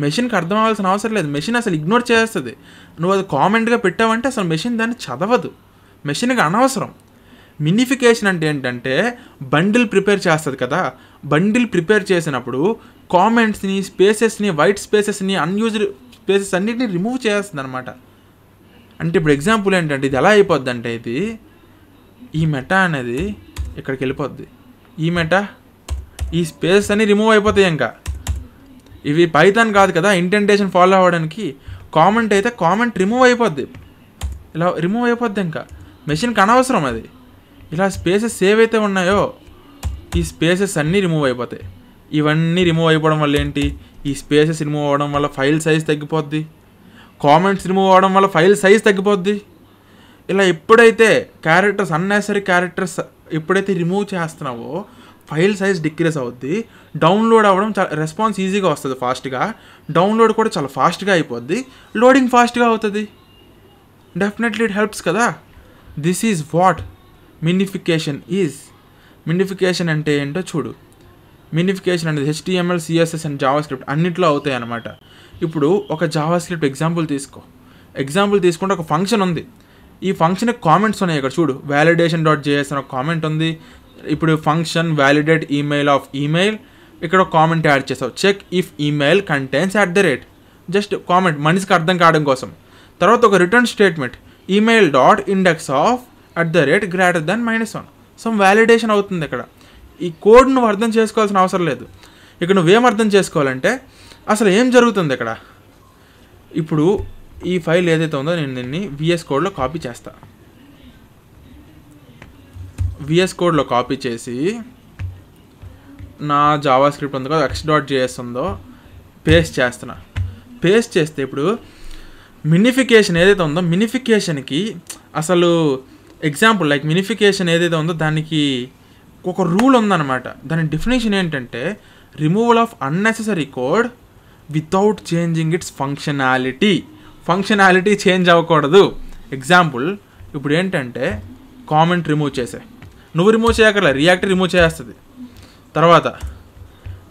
S2: మెషిన్కి అర్థం అవ్వాల్సిన అవసరం లేదు. మెషిన్ అసలు ఇగ్నోర్ చేస్తుంది. నువ్వు అది కామెంట్గా పెట్టావంటే అసలు మెషిన్ దాన్ని చదవదు, మెషిన్కి అనవసరం. మినిఫికేషన్ అంటే ఏంటంటే బండిల్ ప్రిపేర్ చేస్తుంది కదా, బండిల్ ప్రిపేర్ చేసినప్పుడు కామెంట్స్ని, స్పేసెస్ని, వైట్ స్పేసెస్ని, అన్యూజ్డ్ స్పేసెస్ అన్నిటిని రిమూవ్ చేస్తుంది అనమాట. అంటే ఇప్పుడు ఎగ్జాంపుల్ ఏంటంటే ఇది ఎలా అయిపోద్ది అంటే ఇది ఈ మెటా అనేది ఇక్కడికి వెళ్ళిపోద్ది, ఈ స్పేసెస్ అన్నీ రిమూవ్ అయిపోతాయి. ఇంకా ఇవి పైథాన్ కాదు కదా ఇంటెంటేషన్ ఫాలో అవ్వడానికి. కామెంట్ అయితే కామెంట్ రిమూవ్ అయిపోద్ది, ఇలా రిమూవ్ అయిపోద్ది, ఇంకా మెషిన్కి అనవసరం అది. ఇలా స్పేసెస్ ఏవైతే ఉన్నాయో ఈ స్పేసెస్ అన్నీ రిమూవ్ అయిపోతాయి. ఇవన్నీ రిమూవ్ అయిపోవడం వల్ల ఏంటి, ఈ స్పేసెస్ రిమూవ్ అవ్వడం వల్ల ఫైల్ సైజ్ తగ్గిపోద్ది, కామెంట్స్ రిమూవ్ అవ్వడం వల్ల ఫైల్ సైజ్ తగ్గిపోద్ది. ఇలా ఎప్పుడైతే క్యారెక్టర్స్ అన్నెసరీ క్యారెక్టర్స్ ఎప్పుడైతే రిమూవ్ చేస్తున్నావో ఫైల్ సైజ్ డిక్రీస్ అవుద్ది. డౌన్లోడ్ అవ్వడం చాలా రెస్పాన్స్ ఈజీగా వస్తుంది, ఫాస్ట్గా. డౌన్లోడ్ కూడా చాలా ఫాస్ట్గా అయిపోద్ది, లోడింగ్ ఫాస్ట్గా అవుతుంది. డెఫినెట్లీ ఇట్ హెల్ప్స్ కదా. This is what minification is. Minification అంటే ఏంటో చూడు. మినిఫికేషన్ అనేది HTML, CSS and JavaScript అన్నింటిలో అవుతాయి అన్నమాట. ఇప్పుడు ఒక జావా స్క్రిప్ట్ ఎగ్జాంపుల్ తీసుకుంటే ఒక ఫంక్షన్ ఉంది. ఈ ఫంక్షన్కి కామెంట్స్ ఉన్నాయి. ఇక్కడ చూడు, validation.js అని ఒక కామెంట్ ఉంది. ఇప్పుడు function validate email of email, ఇక్కడ ఒక కామెంట్ యాడ్ చేసావు, check if email contains @ just comment మనిషికి అర్థం కావడం కోసం. తర్వాత ఒక return statement, email dot index of @ greater than -1. Some validation అవుతుంది ఇక్కడ. ఈ కోడ్ నువ్వు అర్థం చేసుకోవాల్సిన అవసరం లేదు. ఇక్కడ నువ్వేం అర్థం చేసుకోవాలంటే అసలు ఏం జరుగుతుంది ఇక్కడ. ఇప్పుడు ఈ ఫైల్ ఏదైతే ఉందో నేను దీన్ని VS కోడ్లో కాపీ చేస్తా. VS కోడ్లో కాపీ చేసి నా జావా స్క్రిప్ట్ ఉంది కదా, x.js ఉందో పేస్ట్ చేస్తున్నా. పేస్ట్ చేస్తే ఇప్పుడు మినిఫికేషన్ ఏదైతే ఉందో, మినిఫికేషన్కి అసలు ఎగ్జాంపుల్ లైక్ మినిఫికేషన్ ఏదైతే ఉందో దానికి ఒక రూల్ ఉందన్నమాట. దాని డెఫినేషన్ ఏంటంటే removal of unnecessary code without changing it's functionality change అవ్వకూడదు. ఎగ్జాంపుల్ ఇప్పుడు ఏంటంటే కామెంట్ రిమూవ్ చేసే, నువ్వు రిమూవ్ చేయక్కర్లే, రియాక్ట్ రిమూవ్ చేస్తుంది. తర్వాత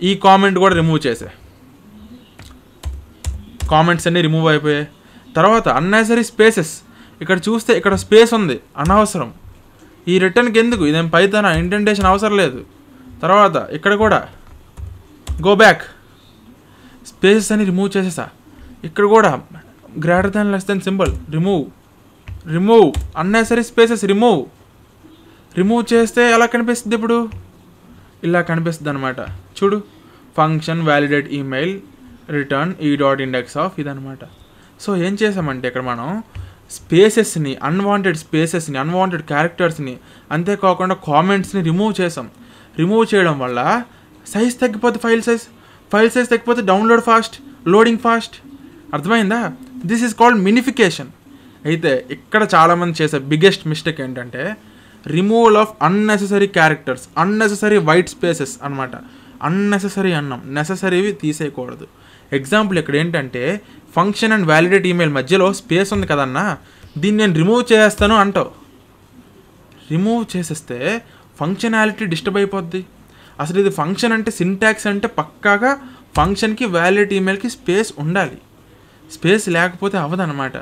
S2: ఈ కామెంట్ కూడా రిమూవ్ చేసే, కామెంట్స్ అన్నీ రిమూవ్ అయిపోయాయి. తర్వాత అన్నెసరీ స్పేసెస్, ఇక్కడ చూస్తే ఇక్కడ స్పేస్ ఉంది, అనవసరం. ఈ రిటర్న్కి ఎందుకు, ఇదేం పైథాన్ ఇండెంటేషన్ అవసరం లేదు. తర్వాత ఇక్కడ కూడా గో బ్యాక్, స్పేసెస్ అని రిమూవ్ చేసేసా. ఇక్కడ కూడా greater than less than symbol remove unnecessary spaces remove చేస్తే ఎలా కనిపిస్తుంది, ఇప్పుడు ఇలా కనిపిస్తుంది అనమాట. చూడు, function validate email return e.index of ఇదనమాట. సో ఏం చేసామంటే ఇక్కడ మనం స్పేసెస్ని, అన్వాంటెడ్ క్యారెక్టర్స్ని, అంతేకాకుండా కామెంట్స్ని రిమూవ్ చేసాం. రిమూవ్ చేయడం వల్ల సైజ్ తగ్గిపోతే, ఫైల్ సైజ్ తగ్గిపోతే డౌన్లోడ్ ఫాస్ట్, లోడింగ్ ఫాస్ట్. అర్థమైందా? This is called minification. అయితే ఇక్కడ చాలామంది చేసే బిగ్గెస్ట్ మిస్టేక్ ఏంటంటే removal of unnecessary characters, unnecessary white spaces అనమాట. అన్నెసెసరీ అన్నాం, నెససరీవి తీసేయకూడదు. ఎగ్జాంపుల్ ఇక్కడ ఏంటంటే ఫంక్షన్ అండ్ వ్యాలిడేట్ ఈమెయిల్ మధ్యలో స్పేస్ ఉంది కదన్నా, దీన్ని నేను రిమూవ్ చేస్తాను అంటావు. రిమూవ్ చేసేస్తే ఫంక్షనాలిటీ డిస్టర్బ్ అయిపోద్ది. అసలు ఇది ఫంక్షన్ అంటే సింటాక్స్ అంటే పక్కాగా ఫంక్షన్కి వ్యాలిడేట్ ఈమెయిల్కి స్పేస్ ఉండాలి. స్పేస్ లేకపోతే అవ్వదన్నమాట.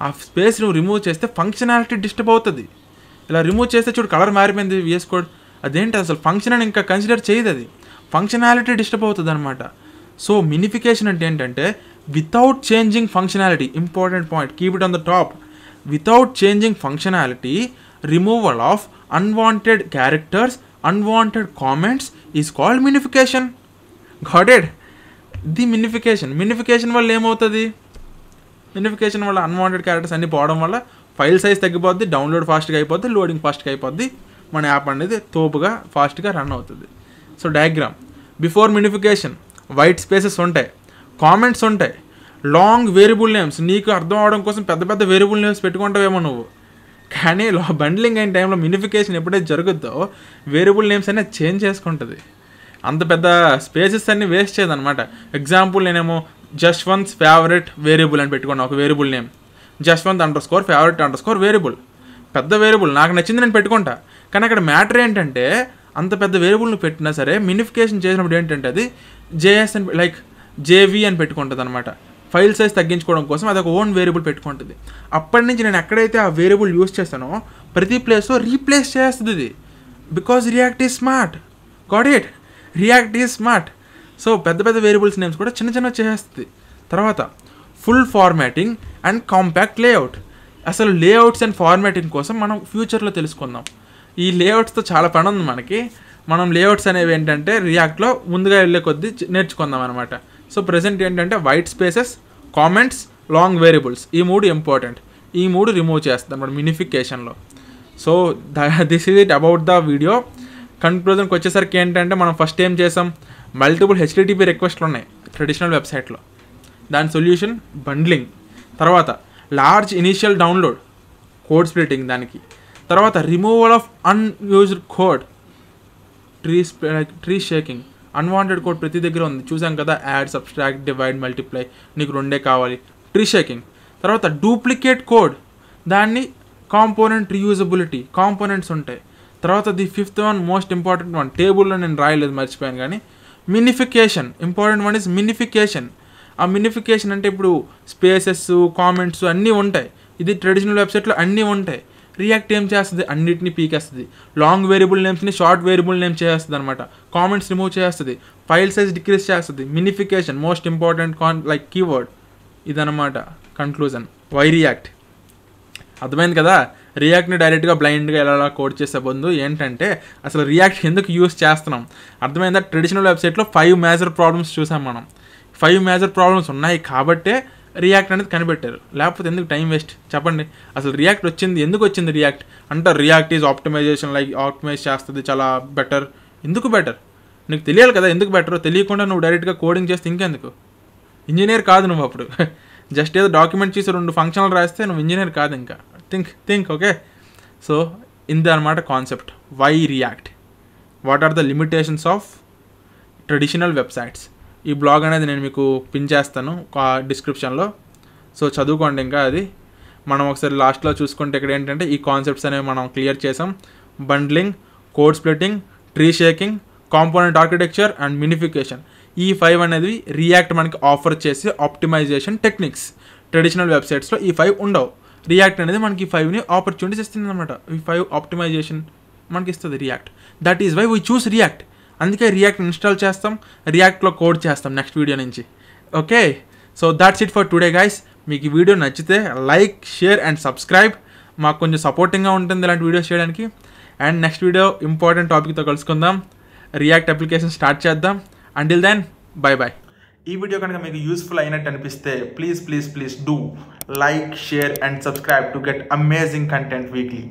S2: ఆ స్పేస్ నువ్వు రిమూవ్ చేస్తే ఫంక్షనాలిటీ డిస్టర్బ్ అవుతుంది. ఇలా రిమూవ్ చేస్తే చూడు కలర్ మారిపోయింది VS కోడ్. అదేంటి అసలు ఫంక్షన్ అని ఇంకా కన్సిడర్ చేయదు, అది ఫంక్షనాలిటీ డిస్టర్బ్ అవుతుంది అనమాట. సో మినిఫికేషన్ అంటే ఏంటంటే without changing functionality, important point, keep it on the top. Without changing functionality, removal of unwanted characters, unwanted comments is called minification. Got it? The minification వల్ల ఏమవుతుంది, మినిఫికేషన్ వల్ల unwanted characters అన్నీ పోవడం వల్ల ఫైల్ సైజ్ తగ్గిపోద్ది, download ఫాస్ట్గా అయిపోద్ది, loading ఫాస్ట్గా అయిపోద్ది, మన యాప్ అనేది తోపుగా ఫాస్ట్గా రన్ అవుతుంది. So diagram, before minification white spaces ఉంటాయి, కామెంట్స్ ఉంటాయి, లాంగ్ వేరియబుల్ నేమ్స్, నీకు అర్థం అవడం కోసం పెద్ద వేరియబుల్ నేమ్స్ పెట్టుకుంటావేమో నువ్వు. కానీ బండ్లింగ్ అయిన టైంలో మినిఫికేషన్ ఎప్పుడైతే జరుగుద్దో వేరియబుల్ నేమ్స్ అనేది చేంజ్ చేసుకుంటుంది. అంత పెద్ద స్పేసెస్ అన్ని వేస్ట్ చేయదన్నమాట. ఎగ్జాంపుల్ నేనేమో జస్వంత్ ఫేవరెట్ వేరియబుల్ అని పెట్టుకున్నా, ఒక వేరియబుల్ నేమ్ Jaswant_favorite_ వేరియబుల్, పెద్ద వేరియబుల్, నాకు నచ్చింది నేను పెట్టుకుంటా. కానీ అక్కడ మ్యాటర్ ఏంటంటే అంత పెద్ద వేరియబుల్ నువ్వు పెట్టినా సరే మినిఫికేషన్ చేసినప్పుడు ఏంటంటే అది JS అని లైక్ JV అని పెట్టుకుంటుంది అనమాట. ఫైల్ సైజ్ తగ్గించుకోవడం కోసం అది ఒక ఓన్ వేరియబుల్ పెట్టుకుంటుంది. అప్పటి నుంచి నేను ఎక్కడైతే ఆ వేరియబుల్ యూస్ చేస్తానో ప్రతి ప్లేస్లో రీప్లేస్ చేస్తుంది ఇది. Because react is smart. Got it? React is smart. So పెద్ద వేరియబుల్స్ నేమ్స్ కూడా చిన్న చేస్తుంది. తర్వాత full formatting and compact layout. అసలు లేఅవుట్స్ అండ్ ఫార్మాటింగ్ కోసం మనం ఫ్యూచర్లో తెలుసుకుందాం. ఈ లేఅవుట్స్తో చాలా పని ఉంది మనకి. మనం లేఅవుట్స్ అనేవి ఏంటంటే రియాక్ట్లో ముందుగా వెళ్ళే కొద్దీ నేర్చుకుందాం అనమాట. సో ప్రజెంట్ ఏంటంటే white spaces, comments, long variables, ఈ మూడు ఇంపార్టెంట్. ఈ మూడు రిమూవ్ చేస్తాం అన్నమాట మినిఫికేషన్లో. So this is it about the video. కన్క్లూజన్కి వచ్చేసరికి ఏంటంటే మనం ఫస్ట్ ఏం చేసాం, మల్టిపుల్ HTTP రిక్వెస్ట్లు ఉన్నాయి ట్రెడిషనల్ వెబ్సైట్లో, దాని సొల్యూషన్ బండ్లింగ్. తర్వాత large initial download, code splitting దానికి. తర్వాత removal of unused code, tree shaking, unwanted code ప్రతి దగ్గర ఉంది చూసాం కదా, యాడ్, సబ్స్ట్రాక్ట్, డివైడ్, మల్టిప్లై, నీకు రెండే కావాలి, ట్రీ షేకింగ్. తర్వాత డూప్లికేట్ కోడ్, దాన్ని కాంపోనెంట్ రీయూజబిలిటీ, కాంపోనెంట్స్ ఉంటాయి. తర్వాత the fifth one most important one, టేబుల్లో నేను రాయలేదు మర్చిపోయాను కానీ, minification. Important one is minification. ఆ మినిఫికేషన్ అంటే ఇప్పుడు స్పేసెస్, కామెంట్స్ అన్నీ ఉంటాయి. ఇది ట్రెడిషనల్ వెబ్సైట్లో అన్నీ ఉంటాయి. రియాక్ట్ ఏం చేస్తుంది, అన్నిటిని పీకేస్తుంది. లాంగ్ వేరియబుల్ నేమ్స్ని షార్ట్ వేరియబుల్ నేమ్ చేస్తుంది అనమాట. కామెంట్స్ రిమూవ్ చేస్తుంది, ఫైల్ సైజ్ డిక్రీజ్ చేస్తుంది. Minification most important like keyword. ఇదనమాట కన్క్లూజన్. Why React? అర్థమైంది కదా. రియాక్ట్ని డైరెక్ట్గా బ్లైండ్గా ఎలా కోడ్ చేసే బదులు ఏంటంటే అసలు రియాక్ట్ ఎందుకు యూస్ చేస్తున్నాం అర్థమైందా. ట్రెడిషనల్ వెబ్సైట్లో 5 మేజర్ ప్రాబ్లమ్స్ చూసాం మనం. 5 మేజర్ ప్రాబ్లమ్స్ ఉన్నాయి కాబట్టే రియాక్ట్ అనేది కనిపెట్టారు. లేకపోతే ఎందుకు టైం వేస్ట్ చెప్పండి. అసలు రియాక్ట్ వచ్చింది ఎందుకు వచ్చింది? రియాక్ట్ అంటారు React is optimization, like optimize చేస్తుంది, చాలా బెటర్. ఎందుకు బెటర్? నీకు తెలియాలి కదా ఎందుకు బెటర్. తెలియకుండా నువ్వు డైరెక్ట్గా కోడింగ్ చేస్తే ఇంకెందుకు? ఇంజనీర్ కాదు నువ్వు అప్పుడు. జస్ట్ ఏదో డాక్యుమెంట్ చేసి 2 ఫంక్షన్లు రాస్తే నువ్వు ఇంజనీర్ కాదు ఇంకా. Think okay. సో ఇంది అనమాట concept. Why React, what are the limitations of traditional websites. ఈ బ్లాగ్ అనేది నేను మీకు పిన్ చేస్తాను డిస్క్రిప్షన్లో. సో చదువుకోండి. ఇంకా అది మనం ఒకసారి లాస్ట్లో చూసుకుంటే ఇక్కడ ఏంటంటే ఈ కాన్సెప్ట్స్ అనేవి మనం క్లియర్ చేసాం. Bundling, code splitting, tree shaking, component architecture and minification. ఈ 5 అనేది రియాక్ట్ మనకి ఆఫర్ చేసే ఆప్టిమైజేషన్ టెక్నిక్స్. ట్రెడిషనల్ వెబ్సైట్స్లో ఈ 5 ఉండవు. రియాక్ట్ అనేది మనకి ఈ 5ని ఆపర్చునిటీస్ ఇస్తుంది అనమాట. ఈ 5 ఆప్టిమైజేషన్ మనకి ఇస్తుంది React. That is why we choose React. అందుకే రియాక్ట్ ఇన్స్టాల్ చేస్తాం, రియాక్ట్లో కోడ్ చేస్తాం నెక్స్ట్ వీడియో నుంచి. Okay, so that's it for today guys. మీకు ఈ వీడియో నచ్చితే లైక్, షేర్ అండ్ సబ్స్క్రైబ్. మాకు కొంచెం సపోర్టింగ్గా ఉంటుంది ఇలాంటి వీడియోస్ చేయడానికి. అండ్ నెక్స్ట్ వీడియో ఇంపార్టెంట్ టాపిక్తో కలుసుకుందాం. రియాక్ట్ అప్లికేషన్ స్టార్ట్ చేద్దాం. Until then bye bye.
S1: ఈ వీడియో కనుక మీకు యూస్ఫుల్ అయినట్టు అనిపిస్తే please do like, share and subscribe to get amazing content weekly.